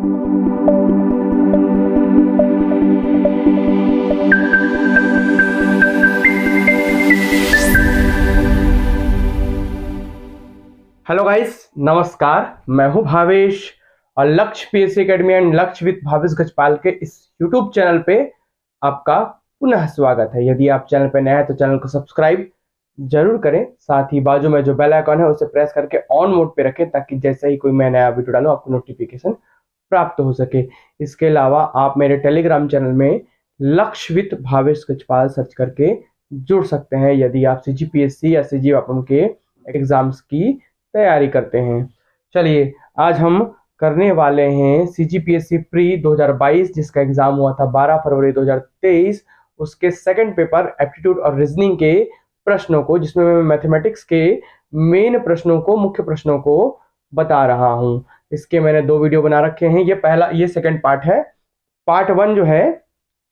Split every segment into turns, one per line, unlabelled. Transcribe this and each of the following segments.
Hello guys, नमस्कार। मैं हूं भावेश और लक्ष्य पीएससी एकेडमी एंड लक्ष्य विद भावेश गजपाल के इस यूट्यूब चैनल पे आपका पुनः स्वागत है। यदि आप चैनल पे नए हैं तो चैनल को सब्सक्राइब जरूर करें, साथ ही बाजू में जो बेल आइकन है उसे प्रेस करके ऑन मोड पे रखें ताकि जैसे ही कोई मैं नया वीडियो डालूं आपको नोटिफिकेशन प्राप्त हो सके। इसके अलावा आप मेरे टेलीग्राम चैनल में लक्ष्य विद भावेश गजपाल सर्च करके जुड़ सकते हैं यदि आप सीजीपीएससी या सीजीवापम के एग्जाम्स की तैयारी करते हैं। चलिए, आज हम करने वाले हैं सीजीपीएससी प्री 2022 जिसका एग्जाम हुआ था 12 फरवरी 2023, उसके सेकंड पेपर एप्टीट्यूड और रीजनिंग के प्रश्नों को, जिसमें मैं मैथमेटिक्स के मेन प्रश्नों को, मुख्य प्रश्नों को बता रहा हूं। इसके मैंने 2 वीडियो बना रखे हैं। ये सेकंड पार्ट है। पार्ट 1 जो है,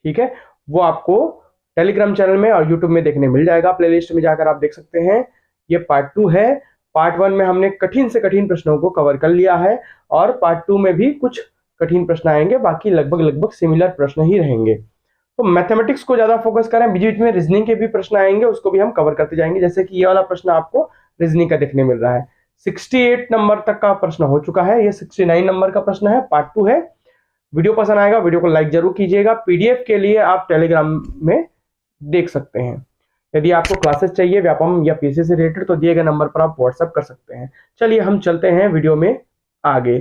ठीक है, वो आपको टेलीग्राम चैनल में और यूट्यूब में देखने मिल जाएगा, प्लेलिस्ट में जाकर आप देख सकते हैं। ये पार्ट 2 है। पार्ट 1 में हमने कठिन से कठिन प्रश्नों को कवर कर लिया है और पार्ट 2 में भी कुछ कठिन प्रश्न आएंगे, बाकी लगभग सिमिलर प्रश्न ही रहेंगे। तो मैथमेटिक्स को ज्यादा फोकस करें, बीच बीच में रीजनिंग के भी प्रश्न आएंगे, उसको भी हम कवर करते जाएंगे। जैसे कि ये वाला प्रश्न आपको रीजनिंग का देखने मिल रहा है। 68 नंबर तक का प्रश्न हो चुका है, ये 69 नंबर का प्रश्न है, पार्ट 2 है। वीडियो पसंद आएगा, वीडियो को लाइक जरूर कीजिएगा। पीडीएफ के लिए आप टेलीग्राम में देख सकते हैं। यदि आपको क्लासेस चाहिए व्यापम या पीसी से रिलेटेड तो दिए गए नंबर पर आप व्हाट्सएप कर सकते हैं। चलिए हम चलते हैं वीडियो में आगे।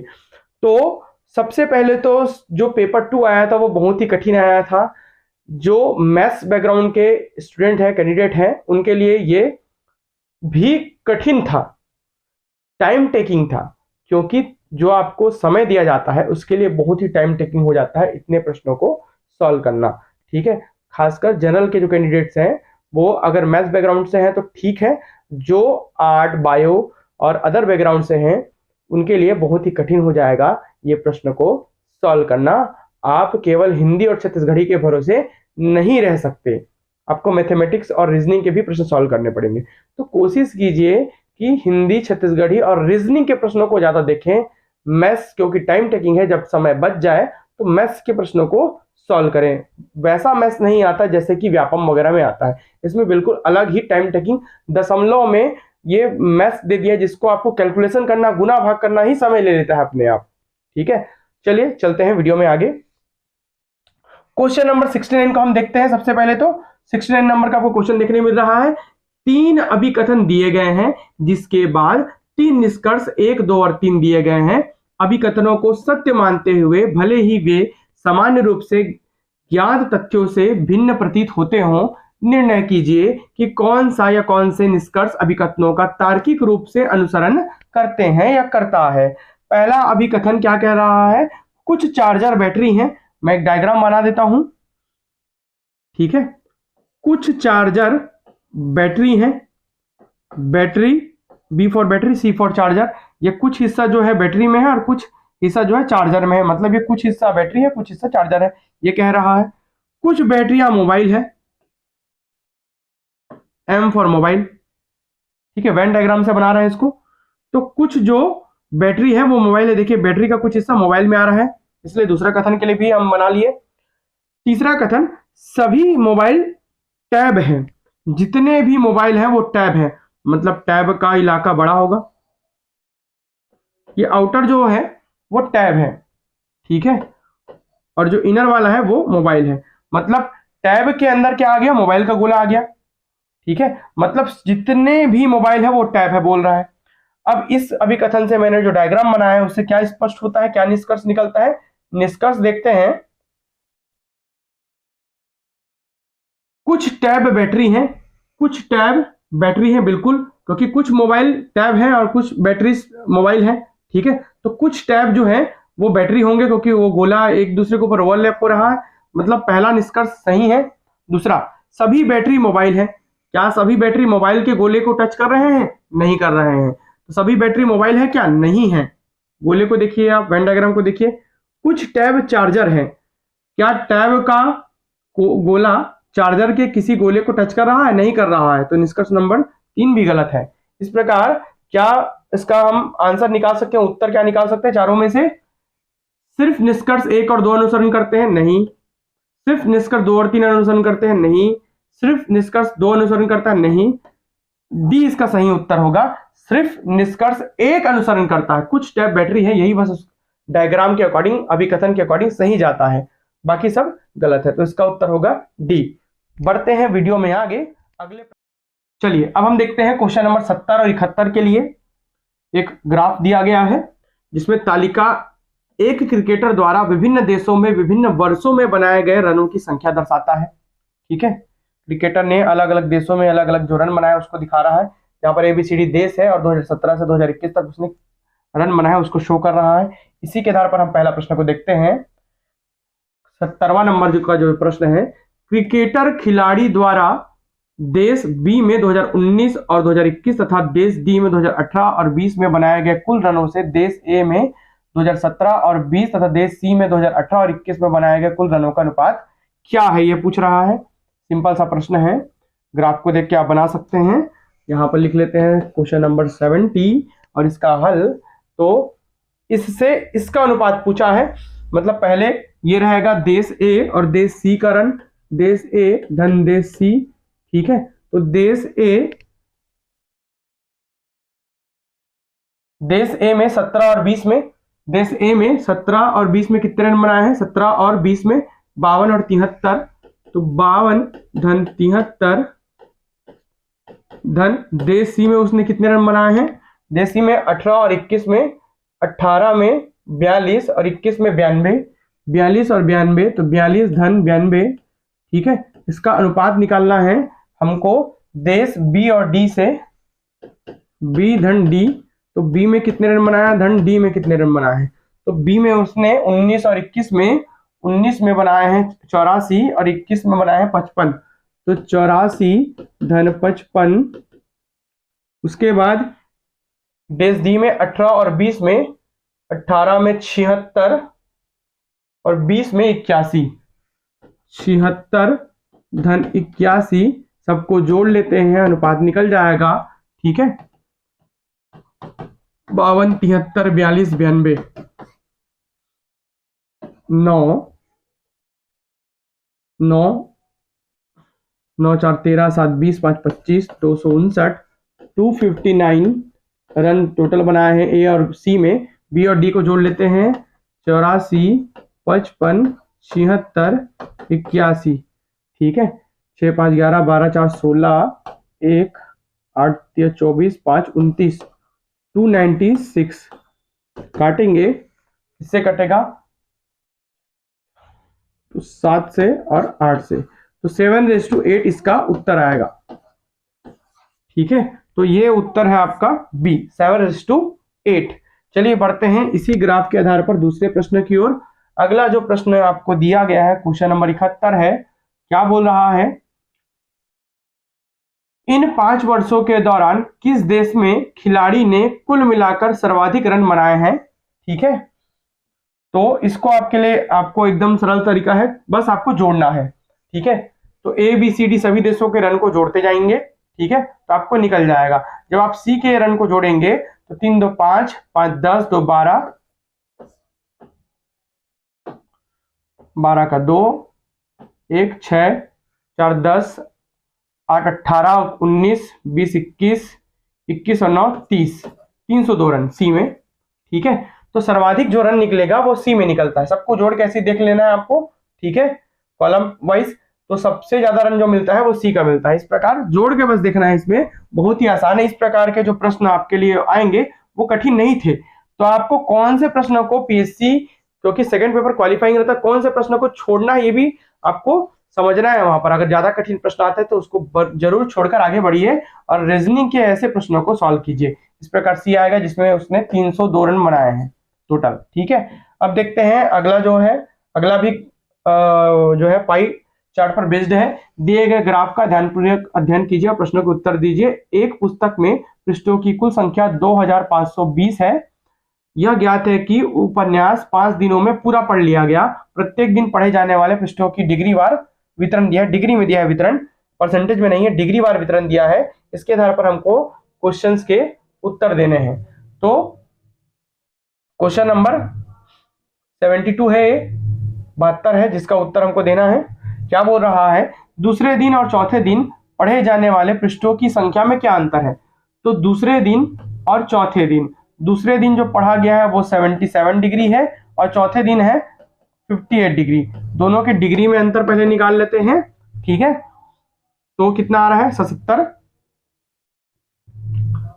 तो सबसे पहले तो जो पेपर 2 आया था वो बहुत ही कठिन आया था। जो मैथ्स बैकग्राउंड के स्टूडेंट है, कैंडिडेट हैं, उनके लिए ये भी कठिन था, टाइम टेकिंग था, क्योंकि जो आपको समय दिया जाता है उसके लिए बहुत ही टाइम टेकिंग हो जाता है इतने प्रश्नों को सॉल्व करना। ठीक है, खासकर जनरल के जो कैंडिडेट्स हैं वो अगर मैथ्स बैकग्राउंड से हैं तो ठीक है, जो आर्ट, बायो और अदर बैकग्राउंड से हैं उनके लिए बहुत ही कठिन हो जाएगा ये प्रश्न को सॉल्व करना। आप केवल हिंदी और छत्तीसगढ़ी के भरोसे नहीं रह सकते, आपको मैथमेटिक्स और रीजनिंग के भी प्रश्न सॉल्व करने पड़ेंगे। तो कोशिश कीजिए कि हिंदी, छत्तीसगढ़ी और रीजनिंग के प्रश्नों को ज्यादा देखें। मैथ्स क्योंकि टाइम टेकिंग है, जब समय बच जाए तो मैथ्स के प्रश्नों को सॉल्व करें। वैसा मैथ्स नहीं आता जैसे कि व्यापम वगैरह में आता है, इसमें बिल्कुल अलग ही टाइम टेकिंग, दशमलव में ये मैथ्स दे दिया जिसको आपको कैलकुलेशन करना, गुना भाग करना ही समय ले लेता है अपने आप। ठीक है, चलिए चलते हैं वीडियो में आगे। क्वेश्चन नंबर 69 को हम देखते हैं। सबसे पहले तो 69 नंबर का आपको क्वेश्चन देखने मिल रहा है। 3 अभिकथन दिए गए हैं जिसके बाद 3 निष्कर्ष 1, 2 और 3 दिए गए हैं। अभिकथनों को सत्य मानते हुए भले ही वे सामान्य रूप से ज्ञात तथ्यों से भिन्न प्रतीत होते हों, निर्णय कीजिए कि कौन सा या कौन से निष्कर्ष अभिकथनों का तार्किक रूप से अनुसरण करते हैं या करता है। पहला अभिकथन क्या कह रहा है? कुछ चार्जर बैटरी हैं। मैं एक डायग्राम बना देता हूं। ठीक है, कुछ चार्जर बैटरी हैं, battery, B for battery, C for charger. ये कुछ हिस्सा जो है बैटरी में है और कुछ हिस्सा जो है चार्जर में है, मतलब ये कुछ हिस्सा बैटरी है, कुछ हिस्सा चार्जर है, ये कह रहा है। कुछ बैटरियां मोबाइल है, एम फॉर मोबाइल। ठीक है, वेन डायग्राम से बना रहे हैं इसको। तो कुछ जो बैटरी है वो मोबाइल है। देखिए बैटरी का कुछ हिस्सा मोबाइल में आ रहा है, इसलिए दूसरा कथन के लिए भी हम बना लिए। तीसरा कथन, सभी मोबाइल टैब हैं। जितने भी मोबाइल हैं वो टैब हैं, मतलब टैब का इलाका बड़ा होगा। ये आउटर जो है वो टैब है, ठीक है, और जो इनर वाला है वो मोबाइल है। मतलब टैब के अंदर क्या आ गया? मोबाइल का गोला आ गया। ठीक है, मतलब जितने भी मोबाइल है वो टैब है बोल रहा है। अब इस अभिकथन से मैंने जो डायग्राम बनाया है उससे क्या स्पष्ट होता है, क्या निष्कर्ष निकलता है? निष्कर्ष देखते हैं। कुछ टैब बैटरी हैं, कुछ टैब बैटरी है, बिल्कुल, क्योंकि कुछ मोबाइल टैब है और कुछ बैटरी मोबाइल है। ठीक है, तो कुछ टैब जो है वो बैटरी होंगे क्योंकि वो गोला एक दूसरे के ऊपर ओवरलैप हो रहा है, मतलब पहला निष्कर्ष सही है। दूसरा, सभी बैटरी मोबाइल है। क्या सभी बैटरी मोबाइल के गोले को टच कर रहे हैं? नहीं कर रहे हैं। तो सभी बैटरी मोबाइल है क्या? नहीं है। गोले को देखिए आप, वेन डायग्राम को देखिए। कुछ टैब चार्जर है। क्या टैब का गोला चार्जर के किसी गोले को टच कर रहा है? नहीं कर रहा है। तो निष्कर्ष नंबर 3 भी गलत है। इस प्रकार क्या इसका हम आंसर निकाल सकते हैं, उत्तर क्या निकाल सकते हैं चारों में से? सिर्फ निष्कर्ष 1 और 2 अनुसरण करते हैं? नहीं। सिर्फ निष्कर्ष 2 और 3 अनुसरण करते हैं? नहीं। सिर्फ निष्कर्ष 2 अनुसरण करता है? नहीं। डी इसका सही उत्तर होगा, सिर्फ निष्कर्ष 1 अनुसरण करता है। कुछ स्टेप बैटरी है, यही बस उस डायग्राम के अकॉर्डिंग, अभिकथन के अकॉर्डिंग सही जाता है, बाकी सब गलत है। तो इसका उत्तर होगा डी। बढ़ते हैं वीडियो में आगे अगले। चलिए अब हम देखते हैं क्वेश्चन नंबर 70 और 71 के लिए एक ग्राफ दिया गया है जिसमें तालिका एक क्रिकेटर द्वारा विभिन्न देशों में विभिन्न वर्षों में बनाए गए रनों की संख्या दर्शाता है। ठीक है, क्रिकेटर ने अलग अलग देशों में अलग अलग जो रन बनाए उसको दिखा रहा है। यहाँ पर ABCD देश है और 2017 से 2021 तक उसने रन बनाया उसको शो कर रहा है। इसी के आधार पर हम पहला प्रश्न को देखते हैं। 70वां नंबर का जो प्रश्न है, क्रिकेटर खिलाड़ी द्वारा देश बी में 2019 और 2021 तथा देश डी में 2018 और 20 में बनाए गए कुल रनों से देश ए में 2017 और 20 तथा देश सी में 2018 और 21 में बनाए गए कुल रनों का अनुपात क्या है, ये पूछ रहा है। सिंपल सा प्रश्न है, ग्राफ को देख के आप बना सकते हैं। यहाँ पर लिख लेते हैं क्वेश्चन नंबर 70 और इसका हल। तो इससे इसका अनुपात पूछा है, मतलब पहले ये रहेगा देश ए और देश सी का रन, देश ए धन देश सी। ठीक है, तो देश ए में 17 और 20 में, देश ए में 17 और 20 में कितने रन बनाए हैं? 17 और 20 में 52 और 73, तो 52 धन 73 धन देश सी में उसने कितने रन बनाए हैं? देश सी में 18 और 21 में, 18 में 42 और 21 में 92, 42 और 92, तो 42 धन 92। ठीक है, इसका अनुपात निकालना है हमको देश बी और डी से, बी धन डी। तो बी में कितने रन बनाया धन डी में कितने रन बनाए हैं? तो बी में उसने 19 और 21 में, 19 में बनाए हैं 84 और 21 में बनाए हैं 55, तो 84 धन 55। उसके बाद देश डी में 18 और 20 में, 18 में 76 और 20 में 81, 76 धन 81, सबको जोड़ लेते हैं, अनुपात निकल जाएगा। ठीक है, 52, 73, 42, 92, 9 4 13 7 20 5 25, 259, 259 रन टोटल बनाए हैं ए और सी में। बी और डी को जोड़ लेते हैं, 84, 55, 76, 81। ठीक है, 6 5 11 12 4 16, 1 8 24 5 29, 296 काटेंगे, इससे कटेगा तो 7 से और 8 से, तो 7:8 इसका उत्तर आएगा। ठीक है, तो ये उत्तर है आपका बी, 7:8। चलिए बढ़ते हैं इसी ग्राफ के आधार पर दूसरे प्रश्न की ओर। अगला जो प्रश्न आपको दिया गया है क्वेश्चन नंबर 71 है। क्या बोल रहा है, इन 5 वर्षों के दौरान किस देश में खिलाड़ी ने कुल मिलाकर सर्वाधिक रन बनाए हैं? ठीक है, तो इसको आपके लिए आपको एकदम सरल तरीका है, बस आपको जोड़ना है। ठीक है, तो ABCD सभी देशों के रन को जोड़ते जाएंगे। ठीक है, तो आपको निकल जाएगा। जब आप सी के रन को जोड़ेंगे तो 3 2 5, 5 10, 2 12, 12 का 2, 1 6, 4 10, 8 18, 19, 20 21, 21 और 9 30, 302 रन सी में। ठीक है, तो सर्वाधिक जो रन निकलेगा वो सी में निकलता है। सबको जोड़ के ऐसे देख लेना है आपको। ठीक है, कॉलम वाइज, तो सबसे ज्यादा रन जो मिलता है वो सी का मिलता है। इस प्रकार जोड़ के बस देखना है, इसमें बहुत ही आसान है। इस प्रकार के जो प्रश्न आपके लिए आएंगे वो कठिन नहीं थे। तो आपको कौन से प्रश्नों को PSC, क्योंकि सेकंड पेपर क्वालिफाइंग रहता है, कौन से प्रश्नों को छोड़ना है ये भी आपको समझना है। वहां पर अगर ज्यादा कठिन प्रश्न आते हैं तो उसको जरूर छोड़कर आगे बढ़िए और रीजनिंग के ऐसे प्रश्नों को सॉल्व कीजिए। इस प्रकार सी आएगा जिसमें उसने 302 रन बनाए हैं टोटल। ठीक है, अब देखते हैं अगला जो है, अगला भी जो है पाई चार्ट पर बेस्ड है। दिए गए ग्राफ का ध्यानपूर्वक अध्ययन कीजिए और प्रश्नों के उत्तर दीजिए। एक पुस्तक में पृष्ठों की कुल संख्या 2520 है। यह ज्ञात है कि उपन्यास 5 दिनों में पूरा पढ़ लिया गया। प्रत्येक दिन पढ़े जाने वाले पृष्ठों की डिग्री वार वितरण दिया है, डिग्री में दिया है वितरण, परसेंटेज में नहीं है, डिग्री वार वितरण दिया है। इसके आधार पर हमको क्वेश्चंस के उत्तर देने हैं। तो क्वेश्चन नंबर 72 है, 72 है, जिसका उत्तर हमको देना है। क्या बोल रहा है, दूसरे दिन और चौथे दिन पढ़े जाने वाले पृष्ठों की संख्या में क्या अंतर है। तो दूसरे दिन और चौथे दिन, दूसरे दिन जो पढ़ा गया है वो 77 डिग्री है और चौथे दिन है 58 डिग्री। दोनों के डिग्री में अंतर पहले निकाल लेते हैं, ठीक है। तो कितना आ रहा है, 77,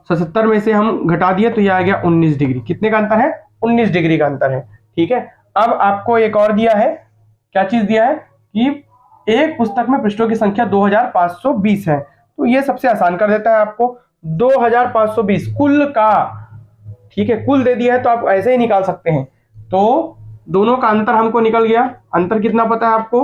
77 में से हम घटा दिए तो ये आ गया 19 डिग्री। कितने का अंतर है, 19 डिग्री का अंतर है, ठीक है। अब आपको एक और दिया है, क्या चीज दिया है कि एक पुस्तक में पृष्ठों की संख्या 2520 है, तो ये सबसे आसान कर देता है आपको। 2520 कुल का, ठीक है, कुल दे दिया है तो आप ऐसे ही निकाल सकते हैं। तो दोनों का अंतर हमको निकल गया। अंतर कितना पता है आपको,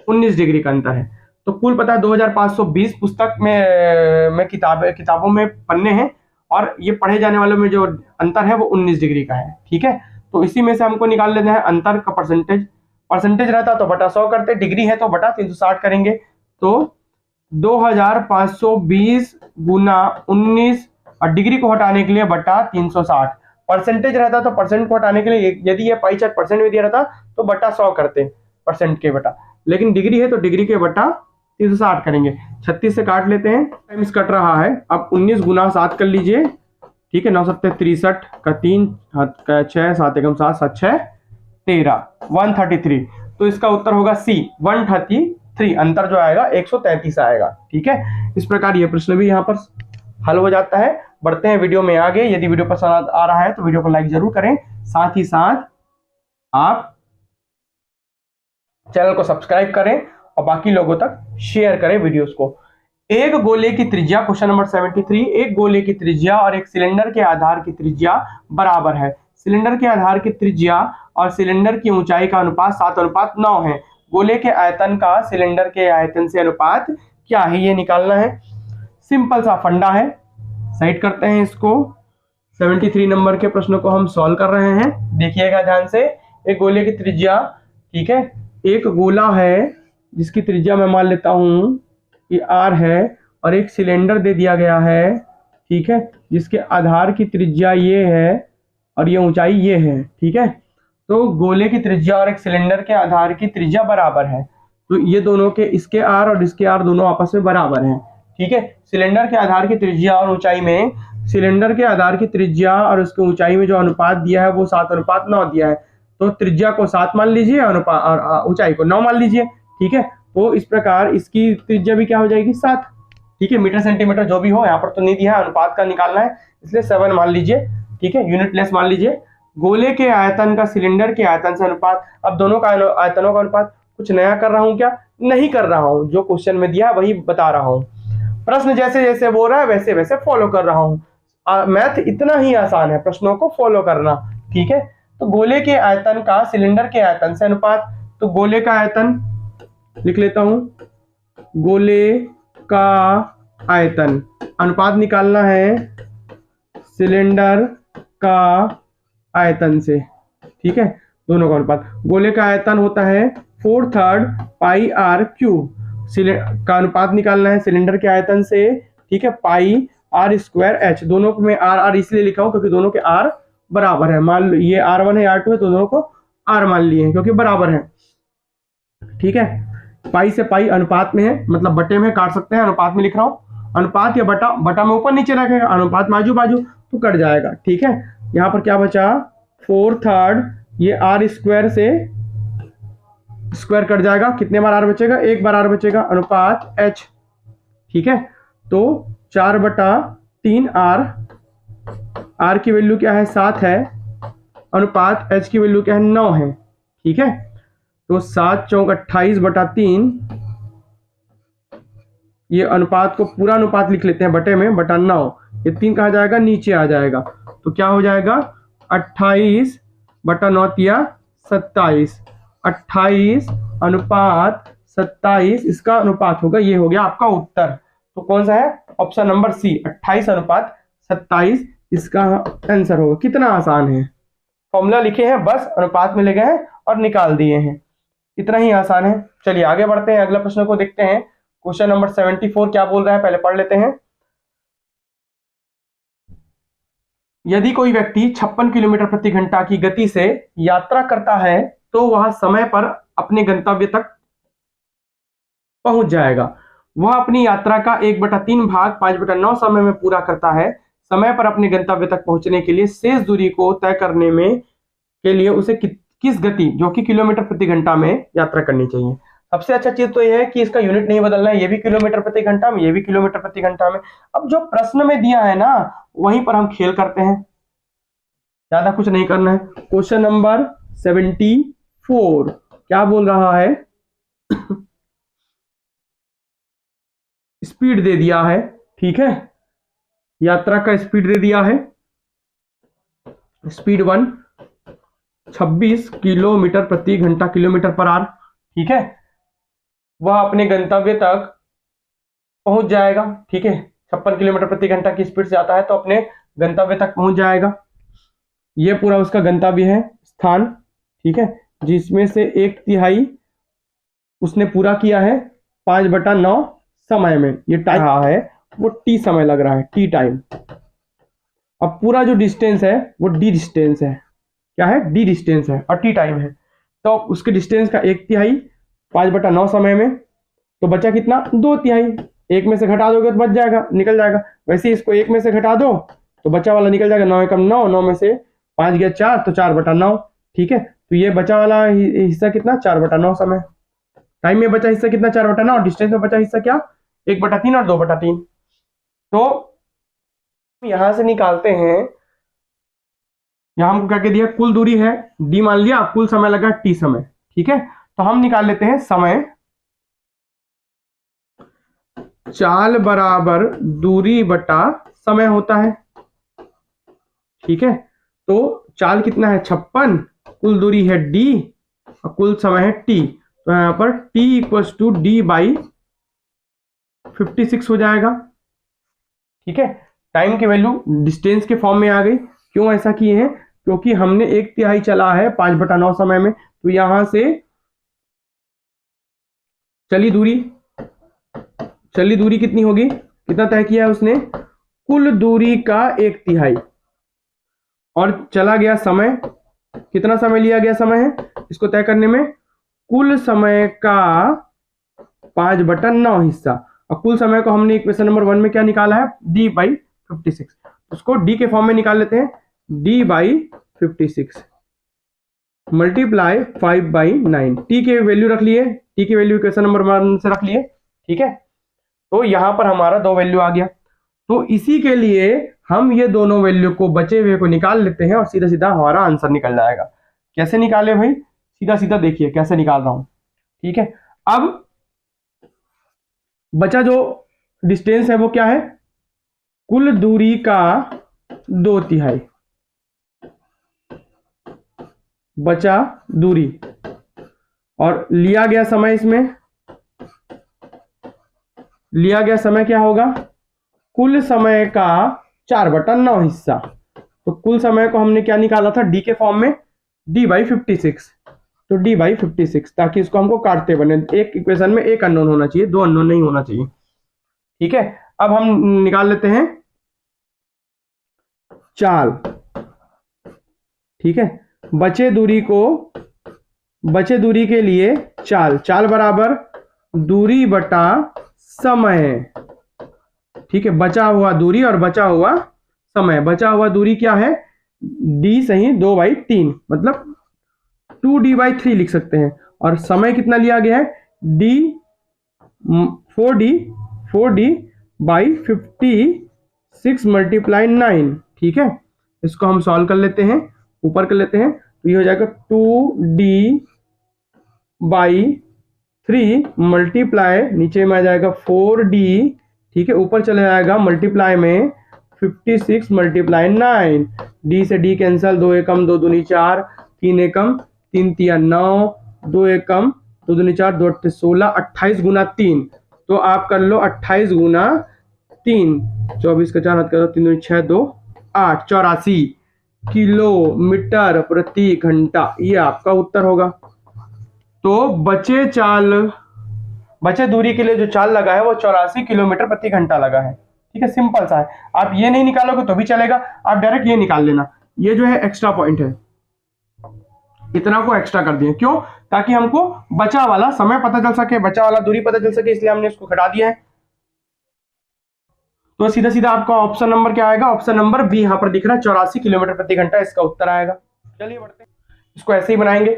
19 डिग्री का अंतर है। तो कुल पता है 2520 पुस्तक में किताबों में पन्ने हैं और ये पढ़े जाने वालों में जो अंतर है वो 19 डिग्री का है, ठीक है। तो इसी में से हमको निकाल लेना है अंतर का परसेंटेज। परसेंटेज रहता तो बटा 100 करते, डिग्री है तो बटा 360 करेंगे। तो 2520 गुना 19 और डिग्री को हटाने के लिए बटा 360। परसेंटेज रहता तो परसेंट को हटाने के लिए, यदि ये पाई चार्ट परसेंट में दिया रहता तो बटा 100 करते, परसेंट के बटा, लेकिन डिग्री है तो डिग्री के बटा 360 करेंगे। 36 से काट लेते हैं, टाइम्स कट रहा है। अब 19 गुना 7 कर लीजिए, ठीक है। 9 7 63 का 3 का 6 7 एकम 7 7 6 13 133। तो इसका उत्तर होगा सी 133। अंतर जो आएगा 133 आएगा, ठीक है। इस प्रकार ये प्रश्न भी यहाँ पर हल हो जाता है। बढ़ते हैं वीडियो में आगे। यदि वीडियो पसंद आ रहा है तो वीडियो को लाइक जरूर करें, साथ ही साथ आप चैनल को सब्सक्राइब करें और बाकी लोगों तक शेयर करें वीडियोस को। एक गोले की त्रिज्या, क्वेश्चन नंबर 73, एक गोले की त्रिज्या और एक सिलेंडर के आधार की त्रिज्या बराबर है। सिलेंडर के आधार की त्रिज्या और सिलेंडर की ऊंचाई का अनुपात 7:9 है। गोले के आयतन का सिलेंडर के आयतन से अनुपात क्या है, ये निकालना है। सिंपल सा फंडा है, साइड करते हैं इसको। 73 नंबर के प्रश्न को हम सॉल्व कर रहे हैं, देखिएगा ध्यान से। एक गोले की त्रिज्या, ठीक है, एक गोला है जिसकी त्रिज्या मैं मान लेता हूं कि r है, और एक सिलेंडर दे दिया गया है, ठीक है, जिसके आधार की त्रिज्या ये है और ये ऊंचाई ये है, ठीक है। तो गोले की त्रिज्या और एक सिलेंडर के आधार की त्रिज्या बराबर है, तो ये दोनों के, इसके r और इसके r दोनों आपस में बराबर हैं, ठीक है। सिलेंडर के आधार की त्रिज्या और ऊंचाई में, सिलेंडर के आधार की त्रिज्या और उसकी ऊंचाई में जो अनुपात दिया है वो 7:9 दिया है। तो त्रिज्या को 7 मान लीजिए और ऊंचाई को 9 मान लीजिए, ठीक है। तो इस प्रकार इसकी त्रिज्या भी क्या हो जाएगी, 7, ठीक है। मीटर सेंटीमीटर जो भी हो, यहाँ पर तो नहीं दिया है, अनुपात का निकालना है, इसलिए 7 मान लीजिए, ठीक है, यूनिट लेस मान लीजिए। गोले के आयतन का सिलेंडर के आयतन से अनुपात, अब दोनों का आयतनों का अनुपात, कुछ नया कर रहा हूं क्या, नहीं कर रहा हूं, जो क्वेश्चन में दिया वही बता रहा हूं। प्रश्न जैसे जैसे बोल रहा है वैसे वैसे फॉलो कर रहा हूं। मैथ इतना ही आसान है, प्रश्नों को फॉलो करना, ठीक है। तो गोले के आयतन का सिलेंडर के आयतन से अनुपात, तो गोले का आयतन लिख लेता हूं, गोले का आयतन, अनुपात निकालना है सिलेंडर का आयतन से, ठीक है, दोनों का अनुपात। गोले का आयतन होता है 4/3 पाई r क्यूब, का अनुपात निकालना है सिलेंडर के आयतन से, ठीक है, पाई r² h। दोनों में r इसलिए लिखा हूं क्योंकि दोनों के r बराबर है। मान लो ये r1 है r2 है, तो दोनों को r मान लिए हैं क्योंकि बराबर है, ठीक है। पाई से पाई अनुपात में है, मतलब बटे में काट सकते हैं, अनुपात में लिख रहा हूं। अनुपात या बटा, बटा में ऊपर नीचे रखेगा, अनुपात में आजू बाजू तो कट जाएगा, ठीक है। यहाँ पर क्या बचा, 4/3, ये r² से स्क्वायर कट जाएगा, कितने बार r बचेगा, एक बार r बचेगा, अनुपात h, ठीक है। तो 4/3 r की वैल्यू क्या है, 7 है, अनुपात h की वैल्यू क्या है, 9 है, ठीक है। तो 7 चौक 28/3, ये अनुपात को पूरा अनुपात लिख लेते हैं बटे में, बटा 9, ये 3 कहा जाएगा, नीचे आ जाएगा, तो क्या हो जाएगा 28/9 या 27, 28 अनुपात 27 इसका अनुपात होगा, ये हो गया आपका उत्तर। तो कौन सा है, ऑप्शन नंबर सी, 28 अनुपात 27 इसका आंसर होगा। कितना आसान है, फॉर्मूला लिखे हैं बस, अनुपात में ले गए हैं और निकाल दिए हैं, इतना ही आसान है। चलिए आगे बढ़ते हैं, अगला प्रश्न को देखते हैं। क्वेश्चन नंबर 74 क्या बोल रहा है, पहले पढ़ लेते हैं। यदि कोई व्यक्ति 56 किलोमीटर प्रति घंटा की गति से यात्रा करता है तो वह समय पर अपने गंतव्य तक पहुंच जाएगा। वह अपनी यात्रा का 1/3 भाग 5/9 समय में पूरा करता है। समय पर अपने गंतव्य तक पहुंचने के लिए शेष दूरी को तय करने में के लिए उसे किस गति, जो कि किलोमीटर प्रति घंटा में यात्रा करनी चाहिए। सबसे अच्छा चीज तो यह है कि इसका यूनिट नहीं बदलना है, ये भी किलोमीटर प्रति घंटा में, ये भी किलोमीटर प्रति घंटा में। अब जो प्रश्न में दिया है ना वहीं पर हम खेल करते हैं, ज्यादा कुछ नहीं करना है। क्वेश्चन नंबर 74 क्या बोल रहा है? स्पीड दे दिया है, ठीक है, यात्रा का स्पीड दे दिया है। स्पीड 1 26 किलोमीटर प्रति घंटा, किलोमीटर पर आवर, ठीक है। वह अपने गंतव्य तक पहुंच जाएगा, ठीक है। 56 किलोमीटर प्रति घंटा की स्पीड से आता है तो अपने गंतव्य तक पहुंच जाएगा। ये पूरा उसका गंतव्य है, स्थान, ठीक है, जिसमें से 1/3 उसने पूरा किया है 5/9 समय में। ये टाइम रहा है वो टी समय लग रहा है, टी टाइम। अब पूरा जो डिस्टेंस है वो डी डिस्टेंस है, क्या है? डी डिस्टेंस है और टी टाइम है। तो उसके डिस्टेंस का 1/3 5/9 समय में, तो बचा कितना? 2/3। एक में से घटा दोगे तो बच जाएगा, निकल जाएगा। वैसे इसको एक में से घटा दो तो बचा वाला निकल जाएगा। 9 एकम 9, 9 में से 5 गया 4, तो 4/9, ठीक है। तो ये बचा वाला हिस्सा कितना? 4/9 समय। टाइम में बचा हिस्सा कितना? 4/9। डिस्टेंस में बचा हिस्सा क्या? 1/3 और 2/3। तो यहां से निकालते हैं, यहां हमको क्या कह दिया? कुल दूरी है डी मान लिया, कुल समय लगा टी समय, ठीक है। तो हम निकाल लेते हैं समय। चाल बराबर दूरी बटा समय होता है, ठीक है। तो चाल कितना है? 56, कुल दूरी है डी और कुल समय है टी। तो यहां पर t = d/56 हो जाएगा, ठीक है। टाइम की वैल्यू डिस्टेंस के फॉर्म में आ गई। क्यों ऐसा किए हैं? क्योंकि हमने 1/3 चला है 5/9 समय में, तो यहां से चली दूरी कितनी होगी? कितना तय किया है उसने? कुल दूरी का 1/3 और चला गया समय, कितना समय लिया गया समय है इसको तय करने में? कुल समय का 5/9 हिस्सा। और कुल समय को हमने इक्वेशन नंबर 1 में क्या निकाला है? d/56। उसको d के फॉर्म में निकाल लेते हैं। d/56 multiply 5/9। t के वैल्यू रख लिए, t की वैल्यू इक्वेशन नंबर 1 से रख लिए, ठीक है। तो यहां पर हमारा 2 वैल्यू आ गया। तो इसी के लिए हम ये दोनों वैल्यू को, बचे हुए को निकाल लेते हैं और सीधा सीधा हमारा आंसर निकल जाएगा। कैसे निकाले भाई? सीधा सीधा देखिए कैसे निकाल रहा हूं, ठीक है। अब बचा जो डिस्टेंस है वो क्या है? कुल दूरी का 2/3 बचा दूरी, और लिया गया समय, इसमें लिया गया समय क्या होगा? कुल समय का 4/9 हिस्सा। तो कुल समय को हमने क्या निकाला था? डी के फॉर्म में, d/56। तो d/56, ताकि इसको हमको काटते बने। एक इक्वेशन में एक अननोन होना चाहिए, 2 अननोन नहीं होना चाहिए, ठीक है। अब हम निकाल लेते हैं चाल, ठीक है। बचे दूरी के लिए चाल बराबर दूरी बटा समय, ठीक है। बचा हुआ दूरी और बचा हुआ समय। बचा हुआ दूरी क्या है? d सही 2/3, मतलब 2d/3 लिख सकते हैं। और समय कितना लिया गया है? 4d/56 × 9, ठीक है। इसको हम सॉल्व कर लेते हैं, ऊपर कर लेते हैं, तो ये हो जाएगा 2d/3 मल्टीप्लाई, नीचे में आ जाएगा 4d, ठीक है। ऊपर चले जाएगा मल्टीप्लाई में 56 × 9। d से d कैंसल, 2 एकम 2 दूनी 4, 3 एकम 3 तिया 9, 2 एकम 2 दूनी 4, 2 8 16, 28 × 3। तो आप कर लो 28 × 3, 24 का 4 हाथ करो, 3 दूनी 6, 2 8, 84 किलोमीटर प्रति घंटा। ये आपका उत्तर होगा। तो बचे दूरी के लिए जो चाल लगा है वो 84 किलोमीटर प्रति घंटा लगा है, ठीक है, सिंपल सा है। आप ये नहीं निकालोगे तो भी चलेगा, आप डायरेक्ट ये निकाल लेना। ये जो है एक्स्ट्रा पॉइंट है, इतना को एक्स्ट्रा कर दिए, क्यों? ताकि हमको बचा वाला समय पता चल सके, बचा वाला दूरी पता चल सके, इसलिए हमने इसको घटा दिया है। तो सीधा सीधा आपका ऑप्शन नंबर क्या आएगा? ऑप्शन नंबर बी यहां पर दिख रहा है, 84 किलोमीटर प्रति घंटा इसका उत्तर आएगा। चलिए बढ़ते हैं, इसको ऐसे ही बनाएंगे।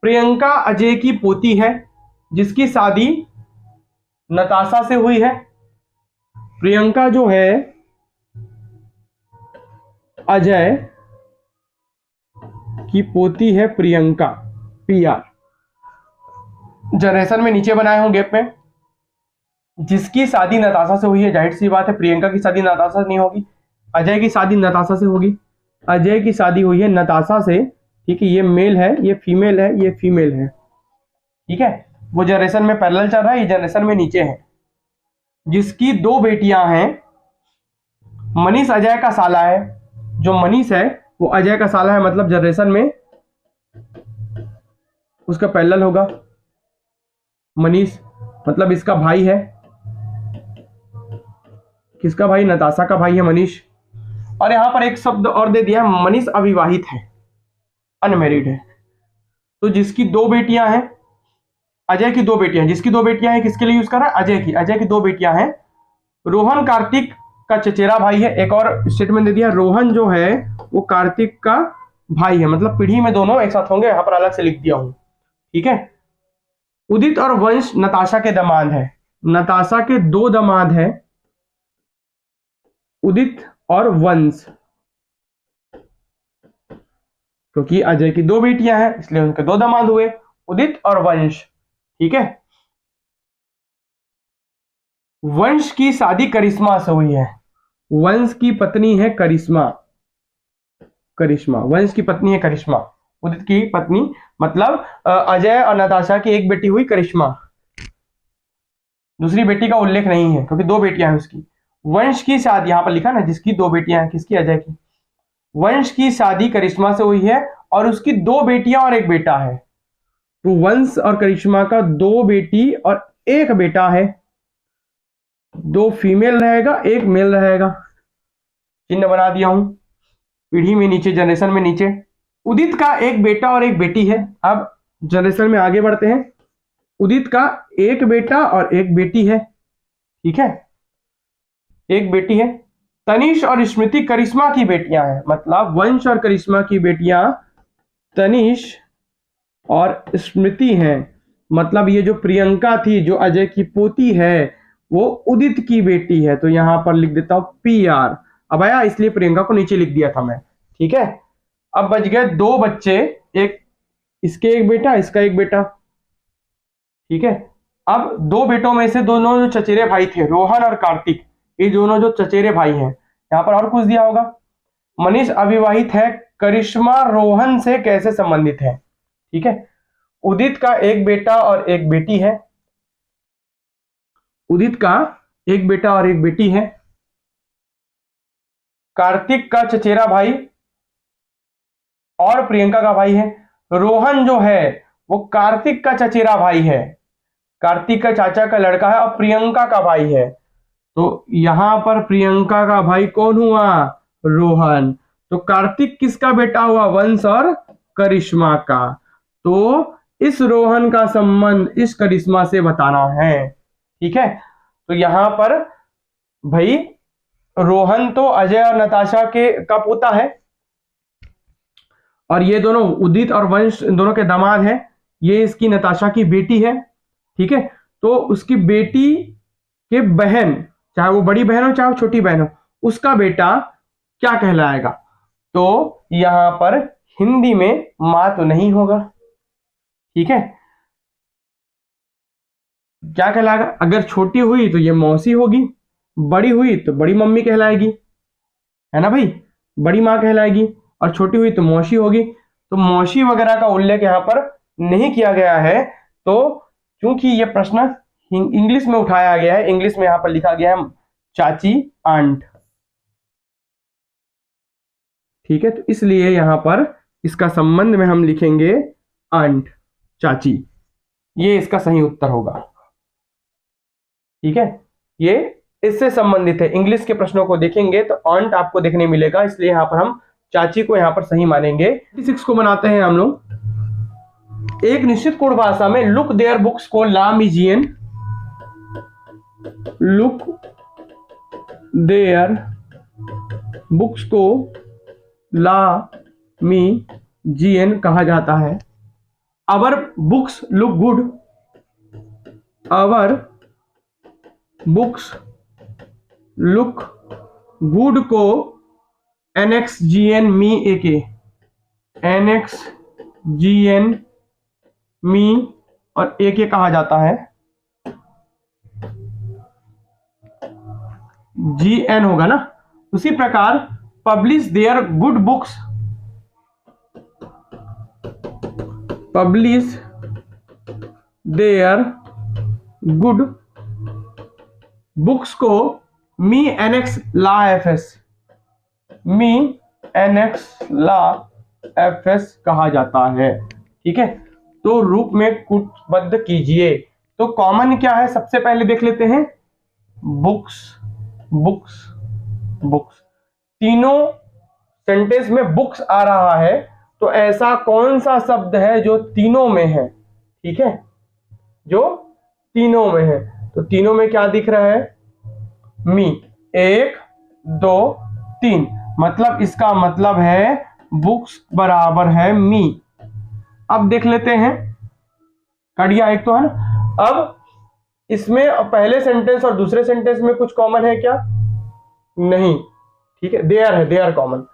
प्रियंका अजय की पोती है जिसकी शादी नताशा से हुई है। प्रियंका जो है अजय की पोती है, प्रियंका, PR जनरेशन में नीचे बनाए हों गैप में, जिसकी शादी नताशा से हुई है। जाहिर सी बात है प्रियंका की शादी नताशा से नहीं होगी, अजय की शादी नताशा से होगी। अजय की शादी हुई है नताशा से, ठीक है, ये मेल है, ये फीमेल है, ये फीमेल है, ठीक है। वो जनरेशन में पैरेलल चल रहा है, ये जनरेशन में नीचे है। जिसकी 2 बेटियां हैं, मनीष अजय का साला है। जो मनीष है वो अजय का साला है, मतलब जनरेशन में उसका पैरेलल होगा। मनीष मतलब इसका भाई है, किसका भाई? नताशा का भाई है मनीष। और यहां पर एक शब्द और दे दिया, मनीष अविवाहित है, अनमैरिड है। तो जिसकी 2 बेटियां हैं, अजय की 2 बेटियां हैं, जिसकी 2 बेटियां हैं, किसके लिए यूज कर रहा है? अजय की। अजय की 2 बेटियां हैं। रोहन कार्तिक का चचेरा भाई है। एक और स्टेटमेंट दे दिया, रोहन जो है वो कार्तिक का भाई है, मतलब पीढ़ी में दोनों एक साथ होंगे, यहां पर अलग से लिख दिया हूं, ठीक है। उदित और वंश नताशा के दामाद है। नताशा के 2 दामाद हैं, उदित और वंश, क्योंकि अजय की 2 बेटियां हैं इसलिए उनके 2 दामाद हुए, उदित और वंश, ठीक है। वंश की शादी करिश्मा से हुई है। वंश की पत्नी है करिश्मा, करिश्मा वंश की पत्नी है करिश्मा। उदित की पत्नी मतलब अजय और नताशा की एक बेटी हुई करिश्मा, दूसरी बेटी का उल्लेख नहीं है क्योंकि 2 बेटियां हैं उसकी। वंश की शादी यहां पर लिखा ना, जिसकी 2 बेटियां हैं, किसकी? अजय की। वंश की शादी करिश्मा से हुई है और उसकी 2 बेटियां और 1 बेटा है। तो वंश और करिश्मा का 2 बेटी और 1 बेटा है, 2 फीमेल रहेगा, 1 मेल रहेगा। चिन्ह बना दिया हूं, पीढ़ी में नीचे, जनरेशन में नीचे। उदित का 1 बेटा और 1 बेटी है। अब जनरेशन में आगे बढ़ते हैं। उदित का 1 बेटा और 1 बेटी है, ठीक है, 1 बेटी है। तनिष और स्मृति करिश्मा की बेटियां हैं, मतलब वंश और करिश्मा की बेटियां तनिष और स्मृति हैं। मतलब ये जो प्रियंका थी, जो अजय की पोती है, वो उदित की बेटी है। तो यहां पर लिख देता हूं PR। अब आया, इसलिए प्रियंका को नीचे लिख दिया था मैं, ठीक है। अब बच गए 2 बच्चे, एक इसके 1 बेटा, इसका 1 बेटा, ठीक है। अब 2 बेटों में से दोनों जो चचेरे भाई थे, रोहन और कार्तिक, ये दोनों जो चचेरे भाई हैं, यहां पर और कुछ दिया होगा। मनीष अविवाहित है, करिश्मा रोहन से कैसे संबंधित है, ठीक है। उदित का 1 बेटा और 1 बेटी है। उदित का 1 बेटा और 1 बेटी है। कार्तिक का चचेरा भाई और प्रियंका का भाई है। रोहन जो है वो कार्तिक का चचेरा भाई है, कार्तिक का चाचा का लड़का है और प्रियंका का भाई है। तो यहां पर प्रियंका का भाई कौन हुआ? रोहन। तो कार्तिक किसका बेटा हुआ? वंश और करिश्मा का। तो इस रोहन का संबंध इस करिश्मा से बताना है, ठीक है। तो यहां पर भाई रोहन तो अजय और नताशा के का पोता है और ये दोनों उदित और वंश दोनों के दामाद हैं। ये इसकी नताशा की बेटी है, ठीक है। तो उसकी बेटी के बहन, चाहे वो बड़ी बहन हो चाहे वो छोटी बहन हो, उसका बेटा क्या कहलाएगा? तो यहां पर हिंदी में मां तो नहीं होगा, ठीक है। क्या कहलाएगा? अगर छोटी हुई तो ये मौसी होगी, बड़ी हुई तो बड़ी मम्मी कहलाएगी, है ना भाई, बड़ी माँ कहलाएगी, और छोटी हुई तो मौसी होगी। तो मौसी वगैरह का उल्लेख यहाँ पर नहीं किया गया है। तो क्योंकि ये प्रश्न इंग्लिश में उठाया गया है, इंग्लिश में यहाँ पर लिखा गया है चाची, आंट, ठीक है। तो इसलिए यहां पर इसका संबंध में हम लिखेंगे आंट, चाची। ये इसका सही उत्तर होगा, ठीक है। ये इससे संबंधित है। इंग्लिश के प्रश्नों को देखेंगे तो ऑन्ट आपको देखने मिलेगा, इसलिए यहाँ पर हम चाची को यहाँ पर सही मानेंगे। 6 को बनाते हैं हम लोग। एक निश्चित कोड भाषा में लुक देयर बुक्स को ला मीजियन, लुक देयर बुक्स को ला मीजियन कहा जाता है। अवर बुक्स लुक गुड, अवर बुक्स लुक गुड को NXGN मी AK, NXGN मी और AK कहा जाता है। GN होगा ना। उसी प्रकार publish there good books, publish there good books को मी NX ला FS, मी NX ला FS कहा जाता है। ठीक है, तो रूप में कूटबद्ध कीजिए। तो कॉमन क्या है सबसे पहले देख लेते हैं। बुक्स बुक्स बुक्स, तीनों सेंटेंस में बुक्स आ रहा है, तो ऐसा कौन सा शब्द है जो तीनों में है। ठीक है, जो तीनों में है, तो तीनों में क्या दिख रहा है, मी। 1 2 3, मतलब इसका मतलब है बुक्स बराबर है मी। अब देख लेते हैं, कड़िया एक तो है ना। अब इसमें पहले सेंटेंस और दूसरे सेंटेंस में कुछ कॉमन है क्या, नहीं। ठीक है, देयर है, देयर कॉमन,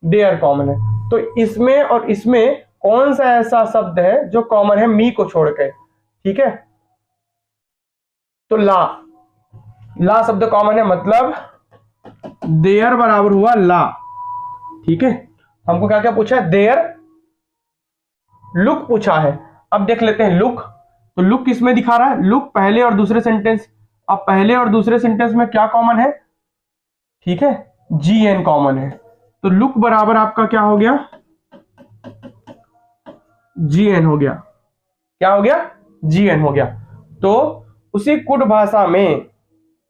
देयर कॉमन है। तो इसमें और इसमें कौन सा ऐसा शब्द है जो कॉमन है मी को छोड़ के। ठीक है, तो ला, ला शब्द कॉमन है, मतलब देयर बराबर हुआ ला। ठीक है, हमको क्या क्या पूछा है, देयर, लुक पूछा है। अब देख लेते हैं लुक, तो लुक किसमें दिखा रहा है, लुक पहले और दूसरे सेंटेंस। अब पहले और दूसरे सेंटेंस में क्या कॉमन है, ठीक है, GN कॉमन है। तो लुक बराबर आपका क्या हो गया, GN हो गया। क्या हो गया, GN हो गया। तो उसी कुड भाषा में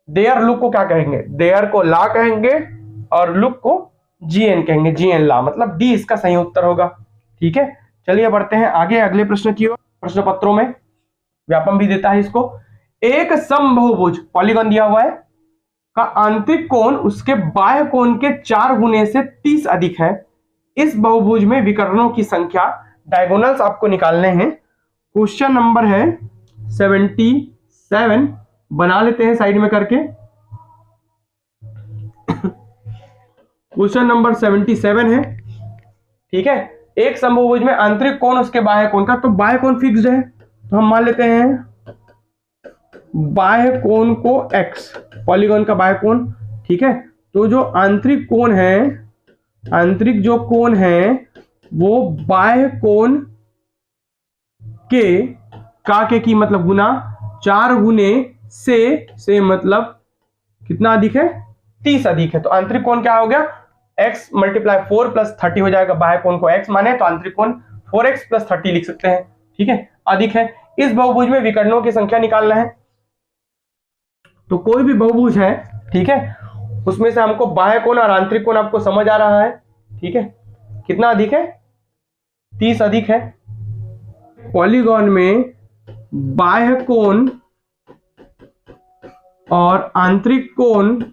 देयर लुक को क्या कहेंगे, देयर को ला कहेंगे और लुक को GN कहेंगे, GN ला, मतलब डी इसका सही उत्तर होगा। ठीक है, चलिए बढ़ते हैं आगे अगले प्रश्न की ओर। प्रश्न पत्रों में व्यापम भी देता है इसको। एक समबहुभुज, पॉलीगॉन दिया हुआ है, का आंतरिक कोण उसके बाह्य कोण के 4 गुने से 30 अधिक है। इस बहुभुज में विकर्णों की संख्या, डायगोनल्स आपको निकालने हैं। क्वेश्चन नंबर है 77, बना लेते हैं साइड में करके। क्वेश्चन नंबर 77 है। ठीक है, एक समबहुभुज में आंतरिक कोण उसके बाह्य कोण का, तो बाह्य कोण फिक्स्ड है, तो हम मान लेते हैं बाह्य कोण को x, पॉलीगॉन का बाह्य कोण। ठीक है, तो जो आंतरिक कोण है, आंतरिक जो कोण है वो बाह्य कोण के का के की मतलब गुना 4 गुने से मतलब कितना अधिक है, 30 अधिक है। तो आंतरिक कोण क्या हो गया, x × 4 + 30 हो जाएगा। बाह्य कोण को x माने तो आंतरिक कोण 4x + 30 लिख सकते हैं। ठीक है, अधिक है। इस बहुभुज में विकर्णों की संख्या निकालना है। तो कोई भी बहुभुज है, ठीक है, उसमें से हमको बाह्य कोण और आंतरिक कोण आपको समझ आ रहा है। ठीक है, कितना अधिक है, 30 अधिक है। पॉलीगॉन में बाह्य कोण और आंतरिक कोण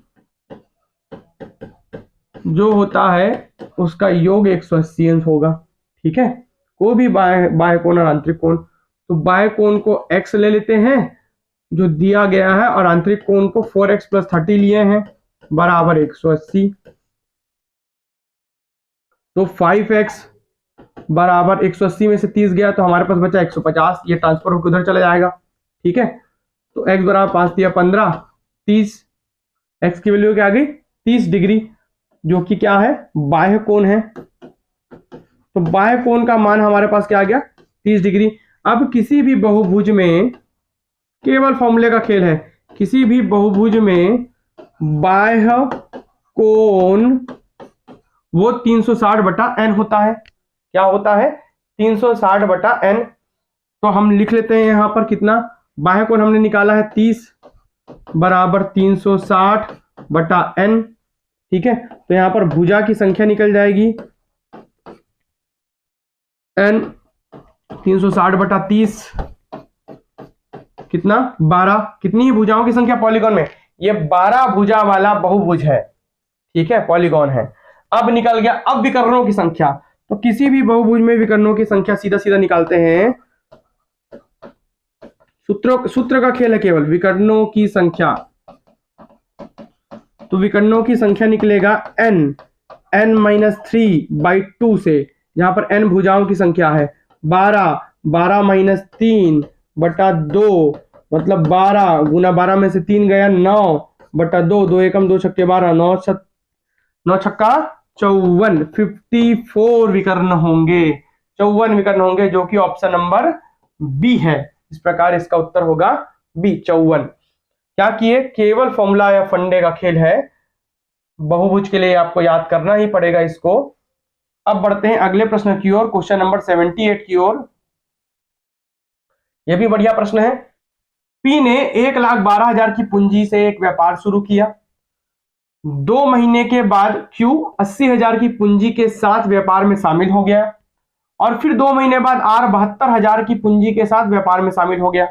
जो होता है उसका योग 180 अंश होगा। ठीक है, कोई भी बाह्य कोण और आंतरिक कोण, तो बाह्य कोण को x ले लेते हैं जो दिया गया है, और आंतरिक कोण को 4x + 30 लिए हैं, बराबर 180। तो 5x बराबर 180 में से 30 गया तो हमारे पास बचा 150, ये ट्रांसफर होकर उधर चला जाएगा। ठीक है, तो x बराबर 5 दिया 15, 30, x की वैल्यू क्या आ गई, 30 डिग्री, जो कि क्या है, बाह्य कोण है। तो बाह्य कोण का मान हमारे पास क्या आ गया, 30 डिग्री। अब किसी भी बहुभुज में, केवल फॉर्मूले का खेल है, किसी भी बहुभुज में बाह्य कोण वो 360/n होता है। क्या होता है, 360/n। तो हम लिख लेते हैं यहां पर कितना, बाह्य कोण हमने निकाला है 30, बराबर 360 बटा n। ठीक है, तो यहां पर भुजा की संख्या निकल जाएगी n 360 बटा 30 कितना 12। कितनी भुजाओं की संख्या पॉलीगॉन में? ये 12 भुजा वाला बहुभुज है। ठीक है, पॉलीगॉन है। अब निकल गया अब विकर्णों की संख्या। तो किसी भी बहुभुज में विकर्णों की संख्या सीधा सीधा निकालते हैं। सूत्र का खेल है केवल विकर्णों की संख्या। तो विकर्णों की संख्या निकलेगा n-3/2 से। यहां पर n भुजाओं की संख्या है 12 3 बटा 2 मतलब 12 गुना 12 में से 3 गया 9 बटा 2 2 एकम 2 छक्के 12 9 छक्का 54 54 विकर्ण होंगे। 54 विकर्ण होंगे जो कि ऑप्शन नंबर बी है। इस प्रकार इसका उत्तर होगा बी 54। क्या किए? केवल फॉर्मूला या फंडे का खेल है। बहुभुज के लिए आपको याद करना ही पड़ेगा इसको। अब बढ़ते हैं अगले प्रश्न की ओर, क्वेश्चन नंबर 78 की ओर। यह भी बढ़िया प्रश्न है। पी ने 1,12,000 की पूंजी से एक व्यापार शुरू किया। 2 महीने के बाद क्यू 80,000 की पूंजी के साथ व्यापार में शामिल हो गया और फिर 2 महीने बाद आर 72,000 की पूंजी के साथ व्यापार में शामिल हो गया।